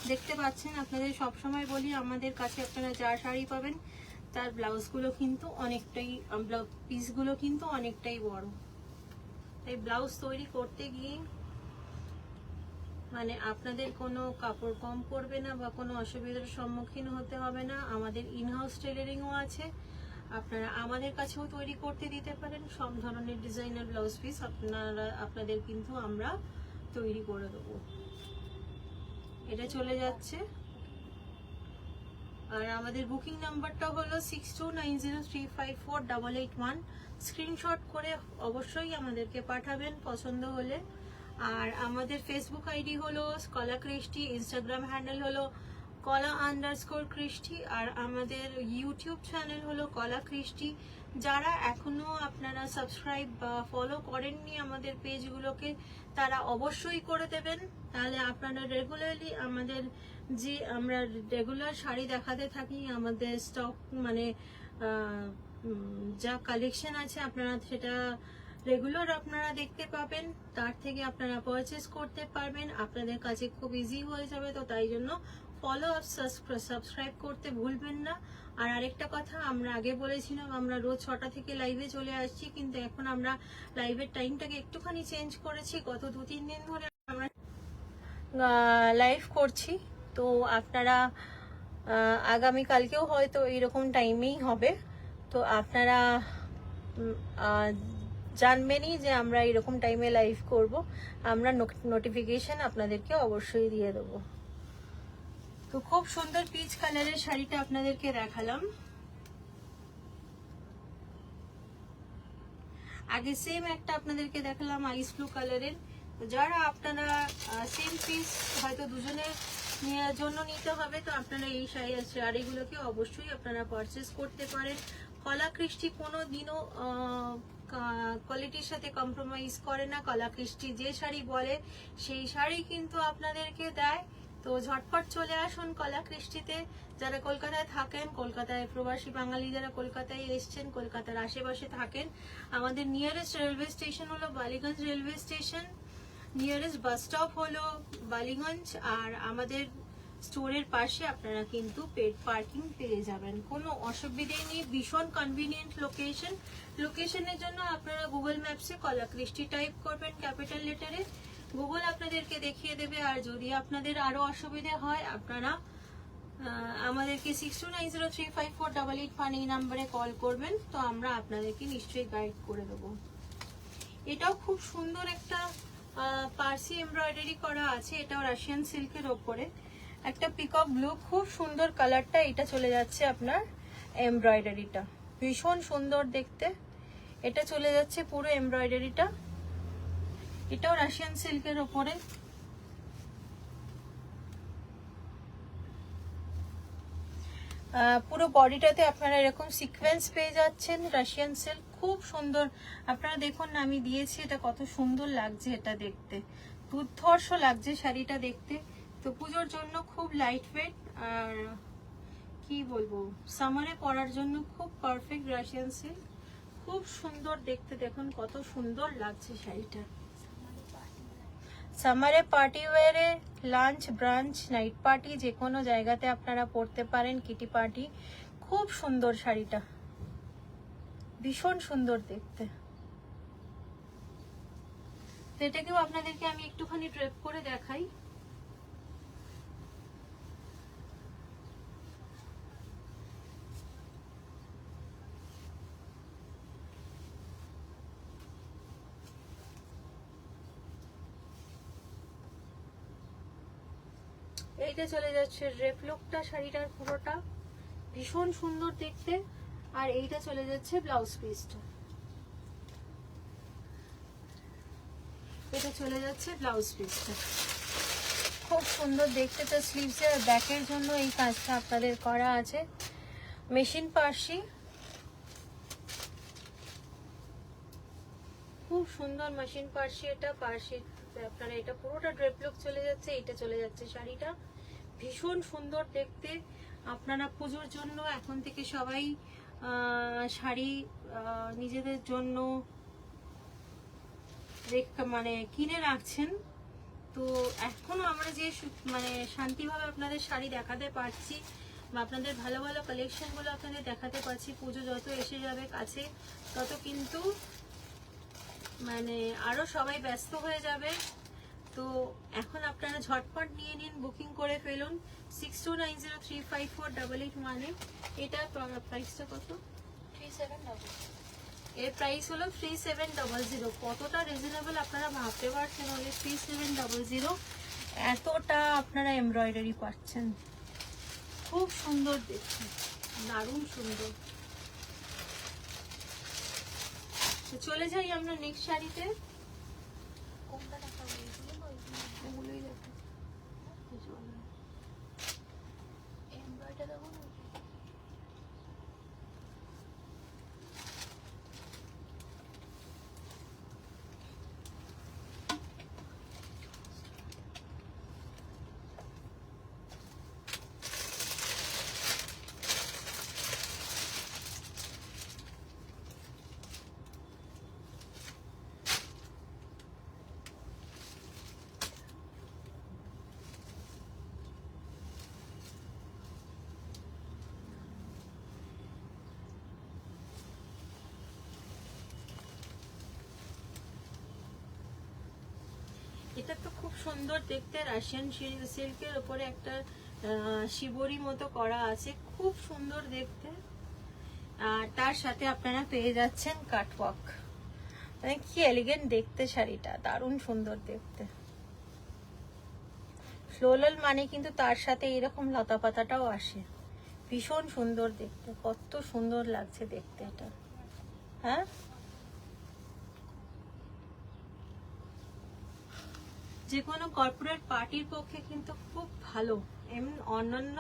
দেখতে পাচ্ছেন। আপনাদের সবসময় বলি আমাদের কাছে আপনারা যা শাড়ি পাবেন তার ব্লাউজগুলো কিন্তু অনেকটাই, পিসগুলো কিন্তু অনেকটাই বড়, তাই ব্লাউজ তৈরি করতে গিয়ে মানে আপনাদের কোনো কাপড় কম পড়বে না বা কোনো অসুবিধার সম্মুখীন হতে হবে না। আমাদের ইনহাউস টেলারিংও আছে, আপনারা আমাদের কাছেও তৈরি করতে দিতে পারেন। সব ধরনের ডিজাইনার ব্লাউজ পিস আপনাদের কিন্তু আমরা তৈরি করে দেবো। এটা চলে যাচ্ছে। আর আমাদের বুকিং নাম্বারটা হলো 6290354881। স্ক্রিনশট করে অবশ্যই আমাদেরকে পাঠাবেন পছন্দ হলে। আর আমাদের ফেসবুক আইডি হলো কলা কৃষ্টি, ইনস্টাগ্রাম হ্যান্ডেল হলো কলা_কৃষ্টি, আর আমাদের ইউটিউব চ্যানেল হলো কলা কৃষ্টি। যারা এখনো আপনারা সাবস্ক্রাইব বা ফলো করেননি আমাদের পেজগুলোকে, তারা অবশ্যই করে দেবেন। তাহলে আপনারা রেগুলারলি আমাদের যে আমরা রেগুলার শাড়ি দেখাতে থাকি, আমাদের স্টক মানে যা কালেকশন আছে আপনারা সেটা রেগুলার আপনারা দেখতে পাবেন। তার থেকে আপনারা পারচেস করতে পারবেন, আপনাদের কাছে খুব ইজি হয়ে যাবে। তো তাই জন্য ফলো আর সাবস্ক্রাইব করতে ভুলবেন না। আর আরেকটা কথা, আমরা আগে বলেছিলাম আমরা রোজ 6টা থেকে লাইভে চলে আসছি, কিন্তু এখন আমরা লাইভের টাইমটাকে একটুখানি চেঞ্জ করেছি। গত 2-3 দিন ধরে আমরা লাইভ করছি, তো আপনারা আগামীকালকেও হয়তো এইরকম টাইমেই হবে। তো আপনারা জানবেনই যে আমরা এরকম টাইমে লাইভ করব। আমরা নোটিফিকেশন আপনাদেরকে অবশ্যই দিয়ে দেবো। তো খুব সুন্দর পিচ কালারের শাড়িটা আপনাদেরকে দেখালাম। আগে সেম একটা আপনাদেরকে দেখালাম আইস ব্লু কালারের। যারা আপনারা সেম পিস হয়তো দুজনের জন্য নিতে হবে, তো আপনারা এই শাড়িগুলোকে অবশ্যই আপনারা পারচেস করতে পারেন। কলা কৃষ্টি কোনো দিনও কোয়ালিটির সাথে কম্প্রোমাইজ করে না। কলা কৃষ্টি যে শাড়ি বলে সেই শাড়ি কিন্তু আপনাদেরকে দেয়। তো ঝটপট চলে আসুন কলা কৃষ্টিতে। যারা কলকাতায় থাকেন, কলকাতায় প্রবাসী বাঙালি যারা কলকাতায় এসছেন, কলকাতার আশেপাশে থাকেন, আমাদের নিয়ারেস্ট রেলওয়ে স্টেশন হলো Ballygunge railway station, nearest bus stop হলো বালিগঞ্জ। আর আমাদের স্টোরের পাশে আপনারা কিন্তু পেড পার্কিং পেয়ে যাবেন, কোনো অসুবিধাই নেই। ভীষণ কনভিনিয়েন্ট লোকেশন। লোকেশনের জন্য আপনারা গুগল ম্যাপসে কলা কৃষ্টি টাইপ করবেন ক্যাপিটাল লেটারে, গুগল আপনাদেরকে দেখিয়ে দেবে। আর যদি আপনাদের আরো অসুবিধা হয়, আপনারা আমাদেরকে 6290354881 এই নাম্বারে কল করবেন, তো আমরা আপনাদেরকে নিশ্চয়ই গাইড করে দেবো। এটাও খুব সুন্দর একটা পার্সি এমব্রয়ডারি করা আছে, এটাও রাশিয়ান সিল্কের ওপরে একটা পিকক ব্লু, খুব সুন্দর কালারটা। এটা চলে যাচ্ছে আপনার এমব্রয়ডারিটা, ভীষণ সুন্দর দেখতে। এটা চলে যাচ্ছে পুরো এমব্রয়ডারিটা, এটাও রাশিয়ান সিল্কের ওপরে। পুরো বডিটাতে আপনারা এরকম সিকোয়েন্স পেয়ে যাচ্ছেন, রাশিয়ান সিল্ক, খুব সুন্দর। আপনারা দেখুন না, আমি দিয়েছি, এটা কত সুন্দর লাগছে, এটা দেখতে দুর্ধর্ষ লাগছে শাড়িটা দেখতে। তো পুজোর জন্য খুব লাইট ওয়েট, আর কি বলবো, সামারে পরার জন্য খুব পারফেক্ট রাশিয়ান সিল্ক, খুব সুন্দর দেখতে। দেখুন কত সুন্দর লাগছে শাড়িটা। সামারে পার্টি ওয়ারে, লাঞ্চ, ব্রাঞ্চ, নাইট পার্টি, যে কোনো জায়গাতে আপনারা পরতে পারেন, কিটি পার্টি। খুব সুন্দর শাড়িটা, ভীষণ সুন্দর দেখতে। এটাকেও আপনাদেরকে আমি একটুখানি ড্রেপ করে দেখাই। এইটা চলে যাচ্ছে ড্রেপ লুকটা শাড়িটার পুরোটা, ভীষণ সুন্দর দেখতে। আর এইটা চলে যাচ্ছে ব্লাউজ পিসটা, এটা চলে যাচ্ছে ব্লাউজ পিসটা, খুব সুন্দর দেখতে। তো স্লিভসের আর ব্যাকের জন্য এই কাজটা আপনাদের করা আছে। মেশিন পার্সি, খুব সুন্দর মেশিন পার্সি। এটা পার্সি আপনারা, এটা পুরোটা ড্রেপ লুক চলে যাচ্ছে। এটা চলে যাচ্ছে শাড়িটা, ভীষণ সুন্দর দেখতে। আপনারা পুজোর জন্য এখন থেকে সবাই শাড়ি নিজেদের জন্য মানে কিনে রাখছেন। তো এখনো আমরা যে মানে শান্তিভাবে আপনাদের শাড়ি দেখাতে পারছি বা আপনাদের ভালো ভালো কালেকশনগুলো আপনাদের দেখাতে পারছি, পুজো যত এসে যাবে কাছে, তত কিন্তু মানে আরো সবাই ব্যস্ত হয়ে যাবে। তো এখন আপনারা ঝটপট নিয়ে নিন, বুকিং করে ফেলুন। 6290354881। এটা প্রাইসটা কত? 3700। এর প্রাইস হলো 3700। কতটা রিজনেবল আপনারা ভাবতে পারছেন? ওই 3700 এতটা আপনারা এমব্রয়ডারি পাচ্ছেন। খুব সুন্দর দেখতে, দারুণ সুন্দর। তো চলে যাই আমরা নেক্সট শাড়িতে। কোনটা দেখা বলছিল? এগুলোই দেখো। এমব্রয়ডারি দেখো না। এটা তো খুব সুন্দর দেখতে, রাশিয়ান সিল্কের উপরে একটা শিবরি মতো করা আছে, খুব সুন্দর দেখতে। আর তার সাথে আপনারা পেয়ে যাচ্ছেন কাটওয়ার্ক। মানে কি এলিগেন্ট দেখতে শাড়িটা, দারুণ সুন্দর দেখতে। ফ্লোরাল মানে কিন্তু তার সাথে এরকম লতা পাতাটাও আসে, ভীষণ সুন্দর দেখতে। কত সুন্দর লাগছে দেখতে এটা। হ্যাঁ, যে কোনো কর্পোরেট পার্টির পক্ষে কিন্তু খুব ভালো। এমন অন্যান্য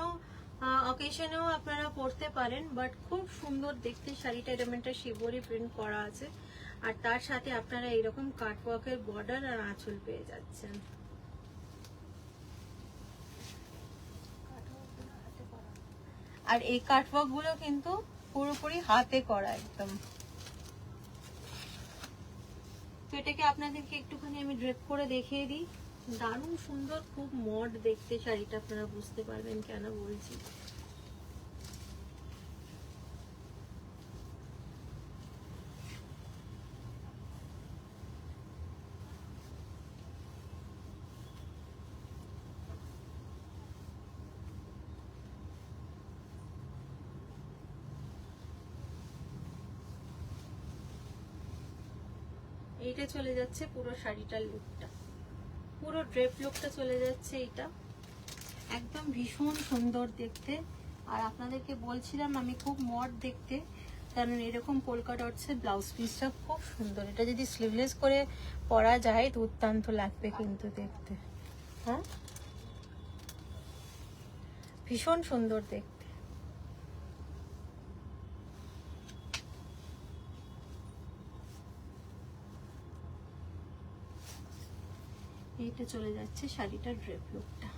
অকেশনেও আপনারা পরতে পারেন, বাট খুব সুন্দর দেখতে শাড়িটা। এরকম একটা শিবরি প্রিন্ট করা আছে, আর তার সাথে আপনারা এরকম কাটওয়ার্কের বর্ডার আর আঁচল পেয়ে যাচ্ছেন। আর এই কাটওয়ার্ক গুলো কিন্তু পুরোপুরি হাতে করা একদম। তো এটাকে আপনাদেরকে একটুখানি আমি ড্রেপ করে দেখিয়ে দিই। দারুণ সুন্দর, খুব মড দেখতে শাড়িটা, আপনারা বুঝতে পারবেন কেন বলছি। এইটা চলে যাচ্ছে পুরো শাড়িটার লুকটা, পুরো ড্রেপ লুকটা চলে যাচ্ছে এইটা। একদম ভীষণ সুন্দর দেখতে। আর আপনাদেরকে বলছিলাম আমি খুব মড দেখতে, কারণ এরকম পোলকা ডটসের ব্লাউজ পিসটা খুব সুন্দর। এটা যদি স্লিভলেস করে পরা যায় দুর্দান্ত লাগবে কিন্তু দেখতে। হ্যাঁ, ভীষণ সুন্দর দেখতে। এইটা চলে যাচ্ছে শাড়িটার ড্রেপ লুকটা।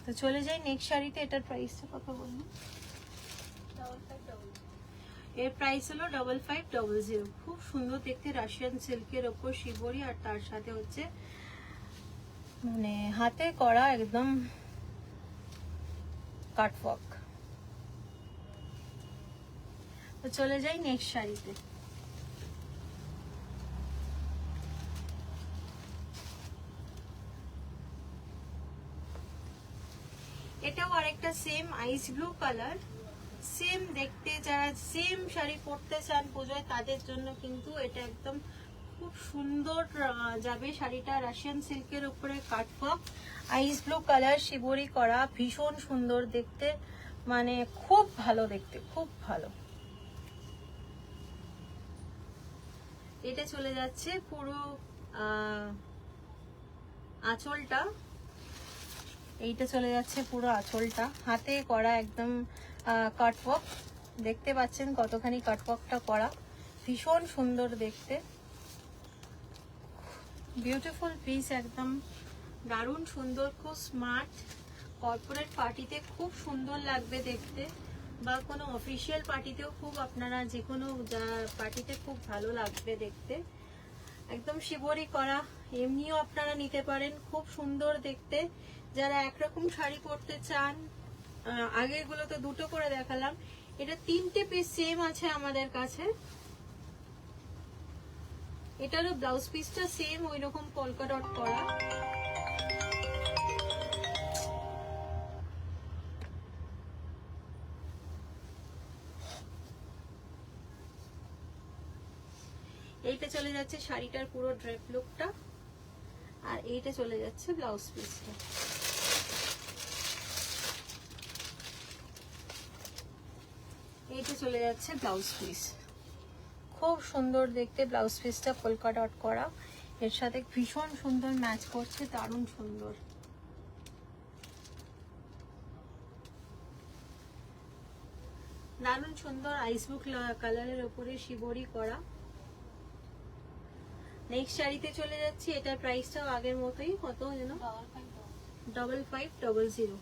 তো চলে যাই নেক্সট শাড়িতে। এটার প্রাইসটা কত বলুন? 5500। এর প্রাইস হলো 5500। খুব সুন্দর দেখতে, রাশিয়ান সিল্কের ওপর শিবরি, আর তার সাথে হচ্ছে মানে হাতে করা একদম কাটওয়ার্ক। তো চলে যাই নেক্সট শাড়িতে। এটাও আরেকটা সেম আইস ব্লু কালার, সেম দেখতে। যারা সেম শাড়ি পরতে চান পুজোয়, তাদের জন্য কিন্তু এটা একদম খুব সুন্দর যাবে শাড়িটা। রাশিয়ান সিল্কের উপরে কাটওয়ার্ক, আইস ব্লু কালার, শিবরি করা, ভীষণ সুন্দর দেখতে। মানে খুব ভালো দেখতে, খুব ভালো। এটা চলে যাচ্ছে পুরো আঁচলটা। এইটা চলে যাচ্ছে পুরো আঁচলটা, হাতে করা একদম কাটওয়ার্ক। দেখতে পাচ্ছেন কতখানি কাটওয়ার্কটা করা, ভীষণ সুন্দর দেখতে। বিউটিফুল পিস, একদম দারুণ সুন্দর, খুব স্মার্ট। কর্পোরেট পার্টিতে খুব সুন্দর লাগবে দেখতে, বা কোনো অফিসিয়াল পার্টিতেও খুব, আপনারা যে কোনো পার্টিতে খুব ভালো লাগবে দেখতে। একদম শিবরি করা, এমনিও আপনারা নিতে পারেন, খুব সুন্দর দেখতে। যারা একরকম শাড়ি পরতে চান, আগেরগুলো তো দুটো করে দেখালাম, এটা 3টে পিস সেম আছে আমাদের কাছে। এটারও ব্লাউজ পিসটা সেম ওই রকম পলকা ডট করা। এইটা চলে যাচ্ছে শাড়িটার পুরো ড্রেপ লুকটা, আর এইটা চলে যাচ্ছে ব্লাউজ পিসটা। এইটা চলে যাচ্ছে ব্লাউজ পিস। খুব সুন্দর দেখতে ব্লাউজ পিসটা, পলকা ডট করা, এর সাথে ভীষণ সুন্দর ম্যাচ করছে, দারুণ সুন্দর। দারুণ সুন্দর আইসব্লু কালারের উপরে শিবরি করা। নেক্সট শাড়িতে চলে যাচ্ছি, এটার প্রাইসটাও আগের মতোই, কত যেন 5500।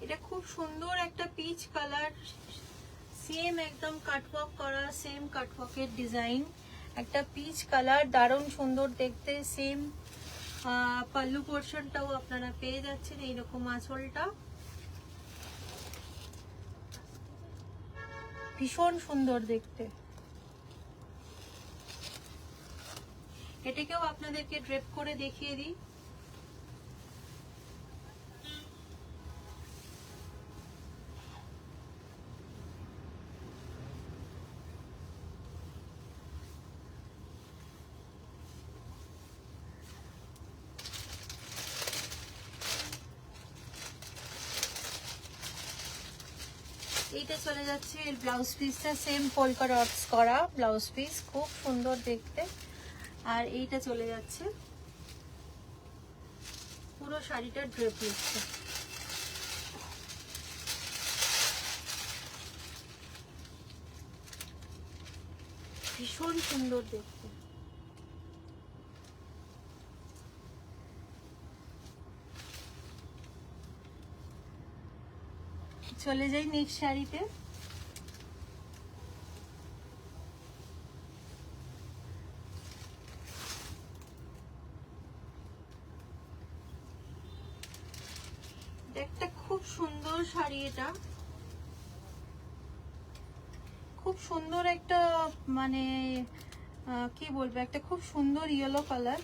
এটা খুব সুন্দর একটা পিচ কালার, সেম একদম কাটওয়ার্ক করা, সেম কাটওয়ার্কের ডিজাইন, একটা পিচ কালার, দারুণ সুন্দর দেখতে। সেম পাল্লু পোর্শনটাও আপনারা পেয়ে যাচ্ছেন এইরকম, আঁচলটা ভীষণ সুন্দর দেখতে। এটাকেও আপনাদেরকে ড্রেপ করে দেখিয়ে দিই। এইটা চলে যাচ্ছে এর ব্লাউজ পিসটা, সেম পোলকা ডটস করা ব্লাউজ পিস, খুব সুন্দর দেখতে। আর এইটা চলে যাচ্ছে পুরো শাড়িটার ড্রেপ লুকটা। ভীষণ সুন্দর দেখতে। চলে যাই নেক্সট শাড়িতে। একটা খুব সুন্দর শাড়ি, এটা খুব সুন্দর একটা, মানে কি বলবো, একটা খুব সুন্দর ইয়েলো কালার,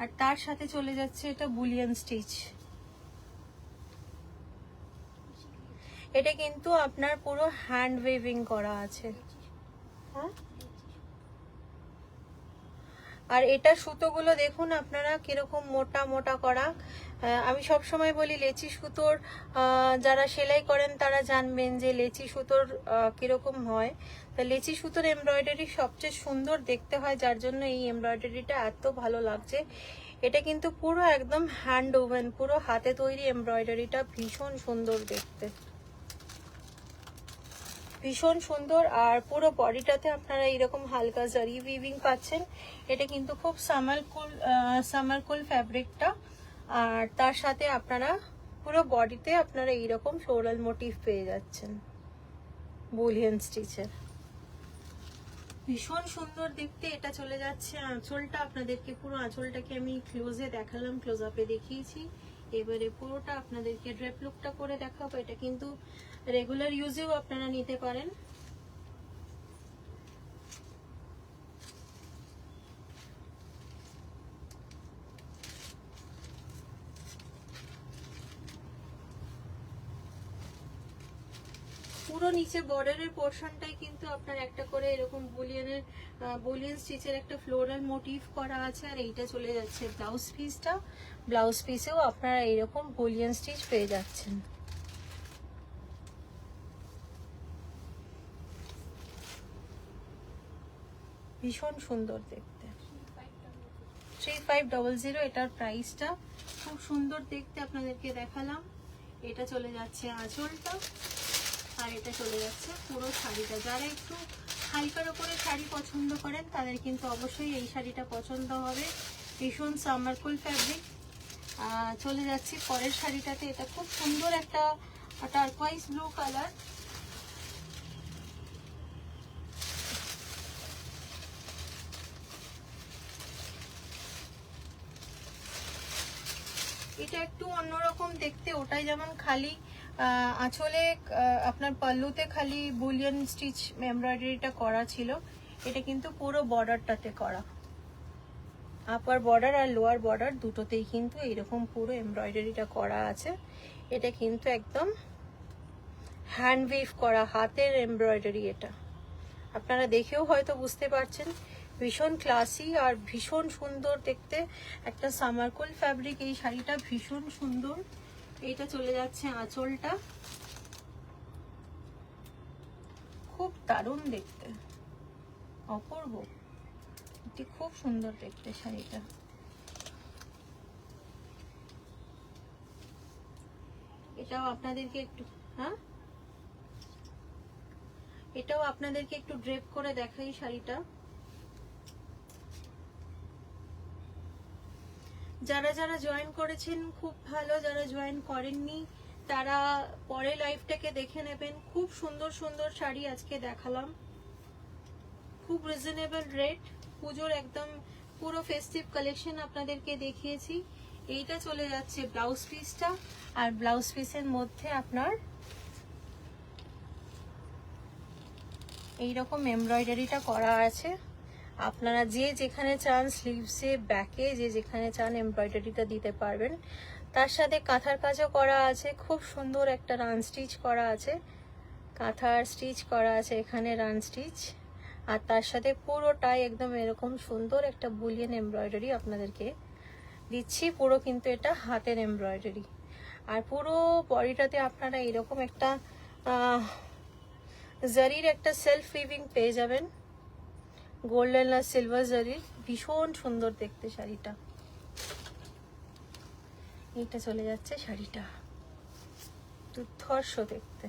আর তার সাথে চলে যাচ্ছে এটা বুলিয়ান স্টিচ। এটা কিন্তু আপনার পুরো হ্যান্ড ওয়েভিং করা আছে, হ্যাঁ। আর এটা সুতোগুলো দেখুন আপনারা কিরকম মোটা মোটা করা। আমি সব সময় বলি লেচি সুতোর যারা সেলাই করেন তারা জানবেন যে লেচি সুতোর কিরকম হয়। তা লেচি সুতোর এমব্রয়ডারি সবচেয়ে সুন্দর দেখতে হয়, যার জন্য এই এমব্রয়ডারিটা এত ভালো লাগছে। এটা কিন্তু পুরো একদম হ্যান্ড ওভেন, পুরো হাতে তৈরি এমব্রয়ডারিটা, ভীষণ সুন্দর দেখতে, ভীষণ সুন্দর। আর পুরো বডিটাতে আপনারা এইরকম হালকা জারি উইভিং পাচ্ছেন। এটা কিন্তু খুব সামার কুল ফ্যাব্রিকটা, আর তার সাথে আপনারা পুরো বডিতে আপনারা এইরকম ফ্লোরাল মোটিভ পেয়ে যাচ্ছেন বুলিয়ান স্টিচের, ভীষণ সুন্দর দেখতে। এটা চলে যাচ্ছে আঁচলটা, আপনাদেরকে পুরো আঁচলটাকে আমি ক্লোজে দেখালাম, ক্লোজ আপে দেখিয়েছি। এবারে পুরোটা আপনাদেরকে ড্রেপ লুকটা করে দেখাবো। এটা কিন্তু রেগুলার ইউজেও আপনারা নিতে পারেন। পুরো নিচে বর্ডারের পোর্শনটাই কিন্তু আপনার একটা করে এরকম বুলিয়ান স্টিচের একটা ফ্লোরাল মোটিভ করা আছে। আর এইটা চলে যাচ্ছে ব্লাউজ পিসটা, ব্লাউজ পিসেও আপনারা এইরকম বুলিয়ান স্টিচ পেয়ে যাচ্ছেন। ভীষণ সুন্দর দেখতে, 3500 এটার প্রাইসটা। খুব সুন্দর দেখতে আপনাদেরকে দেখালাম। এটা চলে যাচ্ছে আঁচলটা, আর এটা চলে যাচ্ছে পুরো শাড়িটা। যারা একটু হালকার উপরে শাড়ি পছন্দ করেন তাদের কিন্তু অবশ্যই এই শাড়িটা পছন্দ হবে, ভীষণ সামার কুল ফ্যাব্রিক। চলে যাচ্ছি পরের শাড়িটাতে। এটা খুব সুন্দর একটা টারকোয়াইজ ব্লু কালার, এটা একটু অন্যরকম দেখতে, ওটাই যেমন খালি আঁচলে আপনার পাল্লুতে খালি বুলিয়ান স্টিচ এমব্রয়ডারিটা করা ছিল, এটা কিন্তু পুরো বর্ডারটাতে করা, আপার বর্ডার আর লোয়ার বর্ডার দুটোতেই কিন্তু এইরকম পুরো এমব্রয়ডারিটা করা আছে। এটা কিন্তু একদম হ্যান্ড ওয়েভ করা হাতের এমব্রয়ডারি, এটা আপনারা দেখেও হয়তো বুঝতে পারছেন। ভীষণ ক্লাসি আর ভীষণ সুন্দর দেখতে, একটা সামারকুল ফ্যাব্রিক। এই শাড়িটা ভীষণ সুন্দর। এইটা চলে যাচ্ছে আঁচলটা, খুব দারুণ দেখতে, অপূর্ব, এটি খুব সুন্দর দেখতে শাড়িটা। এটাও আপনাদেরকে একটু এটাও আপনাদেরকে একটু ড্রেপ করে দেখাই শাড়িটা। যারা যারা জয়েন করেছেন খুব ভালো, যারা জয়েন করেননি তারা পরে লাইভটাকে দেখে নেবেন। খুব সুন্দর সুন্দর শাড়ি আজকে দেখালাম, খুব রিজনেবল রেট, পুজোর একদম পুরো ফেস্টিভ কালেকশন আপনাদেরকে দেখিয়েছি। এইটা চলে যাচ্ছে ব্লাউজ পিসটা, আর ব্লাউজ পিসের মধ্যে আপনার এইরকম এমব্রয়ডারিটা করা আছে। আপনারা যে যেখানে চান স্লিভসে ব্যাকে যে যেখানে চান এমব্রয়ডারিটা দিতে পারবেন। তার সাথে কাঁথার কাজও করা আছে, খুব সুন্দর একটা রান স্টিচ করা আছে, কাঁথার স্টিচ করা আছে এখানে রান স্টিচ, আর তার সাথে পুরোটাই একদম এরকম সুন্দর একটা বুলিয়ান এমব্রয়ডারি আপনাদেরকে দিচ্ছি। পুরো কিন্তু এটা হাতের এমব্রয়ডারি, আর পুরো বডিটাতে আপনারা এরকম একটা জারির একটা সেলফ উইভিং পেয়ে যাবেন, গোল্ডেন আর সিলভার জারির। ভীষণ সুন্দর দেখতে শাড়িটা। এইটা চলে যাচ্ছে শাড়িটা, দুর্ধর্ষ দেখতে।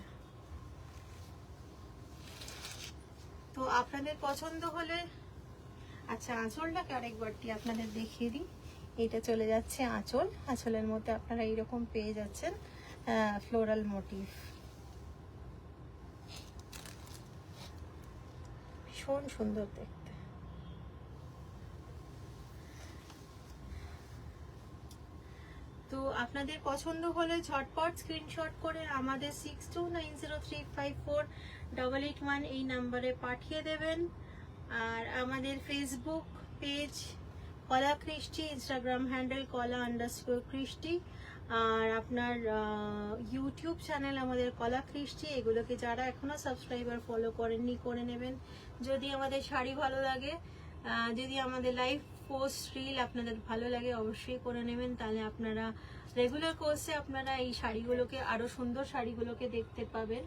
তো আপনাদের পছন্দ হলে, আচ্ছা আঁচলটাকে আরেকবারটি আপনাদের দেখিয়ে দিই। এটা চলে যাচ্ছে আঁচল, আঁচলের মধ্যে আপনারা এইরকম পেয়ে যাচ্ছেন ফ্লোরাল মোটিভ, ভীষণ সুন্দর দেখতে। তো আপনাদের পছন্দ হলে ঝটপট স্ক্রিনশট করে আমাদের 6290354881 এই নাম্বারে পাঠিয়ে দেবেন। আর আমাদের ফেসবুক পেজ কলা কৃষ্টি, ইনস্টাগ্রাম হ্যান্ডেল কলা_কৃষ্টি, আর আপনার ইউটিউব চ্যানেল আমাদের কলা কৃষ্টি। এগুলোকে যারা এখনো সাবস্ক্রাইবার ফলো করেননি করে নেবেন। যদি আমাদের শাড়ি ভালো লাগে, যদি আমাদের লাইভ পোস্ট রিল আপনাদের ভালো লাগে অবশ্যই করে নেবেন, তাহলে আপনারা রেগুলার কোর্সে আপনারা এই শাড়িগুলোকে, আরো সুন্দর শাড়িগুলোকে দেখতে পাবেন।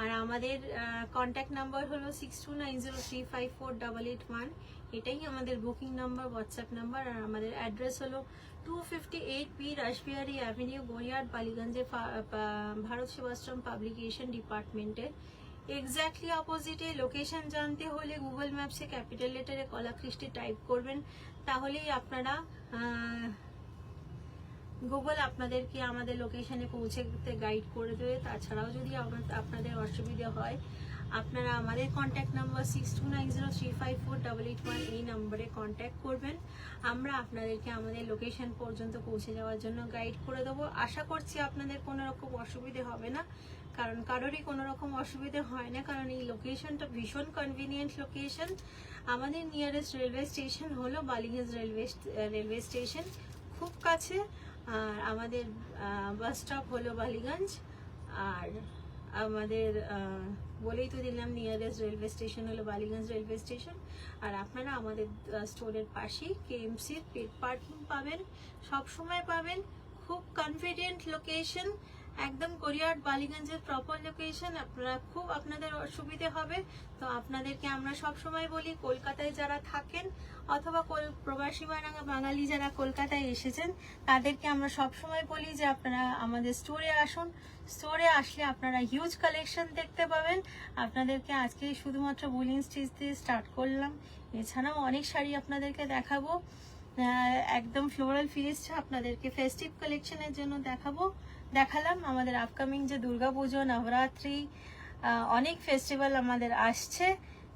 আর আমাদের কন্ট্যাক্ট নাম্বার হলো 6290354881, এটাই আমাদের বুকিং নাম্বার, হোয়াটসঅ্যাপ নাম্বার। আর আমাদের অ্যাড্রেস হলো 258 পি রাসবিহারী অ্যাভিনিউ, গড়িয়াহাট, বালিগঞ্জে, ভারত সেবাশ্রম পাবলিকেশন ডিপার্টমেন্টের এক্স্যাক্টলি অপোজিটে। লোকেশন জানতে হলে গুগল ম্যাপসে ক্যাপিটাল লেটারে কলা কৃষ্টি টাইপ করবেন, তাহলেই আপনারা গুগল আপনাদেরকে আমাদের লোকেশনে পৌঁছে দিতে গাইড করে দেবে। তাছাড়াও যদি আপনাদের অসুবিধা হয়, আপনারা আমাদের কন্ট্যাক্ট নাম্বার 6290354881 এই নম্বরে কন্ট্যাক্ট করবেন। আমরা আপনাদেরকে আমাদের লোকেশন পর্যন্ত পৌঁছে যাওয়ার জন্য গাইড করে দেবো। আশা করছি আপনাদের কোনো রকম অসুবিধে হবে না, কারণ কারোরই কোনো রকম অসুবিধে হয় না, কারণ এই লোকেশনটা ভীষণ কনভিনিয়েন্ট লোকেশন। আমাদের নিয়ারেস্ট রেলওয়ে স্টেশন হলো বালিগঞ্জ রেলওয়ে স্টেশন, খুব কাছে। আর আমাদের বাস স্টপ হলো বালিগঞ্জ, আর আমাদের বলেই তো দিলাম নিয়ারেস্ট রেলওয়ে স্টেশন হলো বালিগঞ্জ রেলওয়ে স্টেশন। আর আপনারা আমাদের স্টোরের পাশেই কেএমসির পেড পার্কিং পাবেন, সব সময় পাবেন। খুব কনভিনিয়েন্ট লোকেশন, একদম গড়িয়াহাট বালিগঞ্জের প্রপার লোকেশন। আপনাদের অসুবিধে হবে, তো আপনাদেরকে আমরা সব সময় বলি, কলকাতায় যারা থাকেন অথবা প্রবাসী বাঙালি যারা কলকাতায় এসেছেন, তাদেরকে আমরা সব সময় বলি যে আপনারা আমাদের স্টোরে আসুন। স্টোরে আসলে আপনারা হিউজ কালেকশন দেখতে পাবেন। আপনাদেরকে আজকে শুধুমাত্র বুলিং স্টিচ দিয়ে স্টার্ট করলাম, এছাড়াও অনেক শাড়ি আপনাদেরকে দেখাবো। একদম ফ্লোরাল ফিনিশড আপনাদেরকে ফেস্টিভ কালেকশনের জন্য দেখালাম। আমাদের আপকামিং যে দুর্গাপুজো, নবরাত্রি, অনেক ফেস্টিভ্যাল আমাদের আসছে,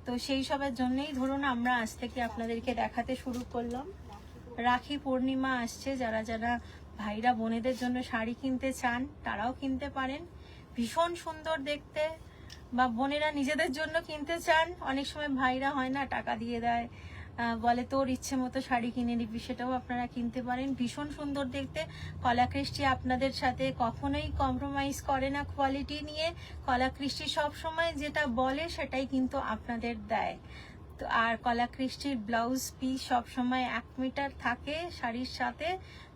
তো সেই সবের জন্যই ধরুন আমরা আজ থেকে আপনাদেরকে দেখাতে শুরু করলাম। রাখি পূর্ণিমা আসছে, যারা যারা ভাইরা বোনেদের জন্য শাড়ি কিনতে চান তারাও কিনতে পারেন। ভীষণ সুন্দর দেখতে, বা বোনেরা নিজেদের জন্য কিনতে চান, অনেক সময় ভাইরা হয় না টাকা দিয়ে দেয়, বলে তোর ইচ্ছে মতো শাড়ি কিনে নিবি, সেটাও আপনারা কিনতে পারেন। ভীষণ সুন্দর দেখতে। কলাকৃষ্টি আপনাদের সাথে কখনোই কম্প্রোমাইজ করে না কোয়ালিটি নিয়ে। কলাকৃষ্টি সবসময় যেটা বলে সেটাই কিন্তু আপনাদের দেয়। তো আর কলাকৃষ্টির ব্লাউজ পিস সবসময় 1 মিটার থাকে শাড়ির সাথে।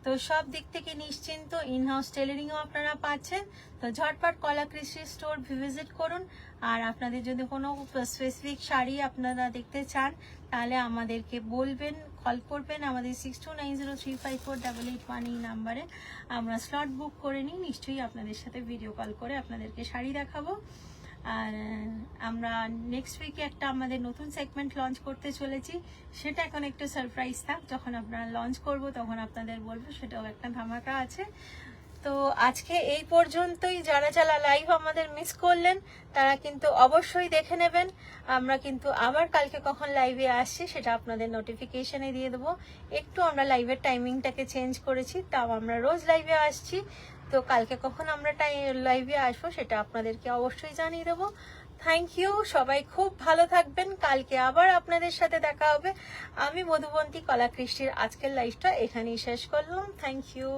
তো সব দিক থেকে নিশ্চিন্ত, ইনহাউস টেলারিংও আপনারা পাচ্ছেন। তো ঝটপট কলাকৃষ্টি স্টোর ভিজিট করুন। আর আপনাদের যদি কোনো স্পেসিফিক শাড়ি আপনারা দেখতে চান তাহলে আমাদেরকে বলবেন, কল করবেন আমাদের 6290354881 এই নাম্বারে। আমরা স্লট বুক করে নিই, নিশ্চয়ই আপনাদের সাথে ভিডিও কল করে আপনাদেরকে শাড়ি দেখাবো। আর আমরা নেক্সট উইকে একটা আমাদের নতুন সেগমেন্ট লঞ্চ করতে চলেছি, সেটা এখন একটু সারপ্রাইজ থাক, যখন আপনারা লঞ্চ করব তখন আপনাদের বলবো, সেটাও একটা ধামাকা আছে। তো আজকে এই পর্যন্তই। যারা যারা লাইভ আমাদের মিস করলেন তারা কিন্তু অবশ্যই দেখে নেবেন। আমরা কিন্তু আবার কালকে কখন লাইভে আসছি সেটা আপনাদের নোটিফিকেশনে দিয়ে দেবো। একটু আমরা লাইভের টাইমিংটাকে চেঞ্জ করেছি, তাও আমরা রোজ লাইভে আসছি। তো কালকে কখন আমরা লাইভে আসবো সেটা আপনাদেরকে অবশ্যই জানিয়ে দেবো। থ্যাংক ইউ, সবাই খুব ভালো থাকবেন। কালকে আবার আপনাদের সাথে দেখা হবে। আমি মধুবন্তী কলাকৃষ্টির আজকের লাইভটা এখানেই শেষ করলাম। Thank you.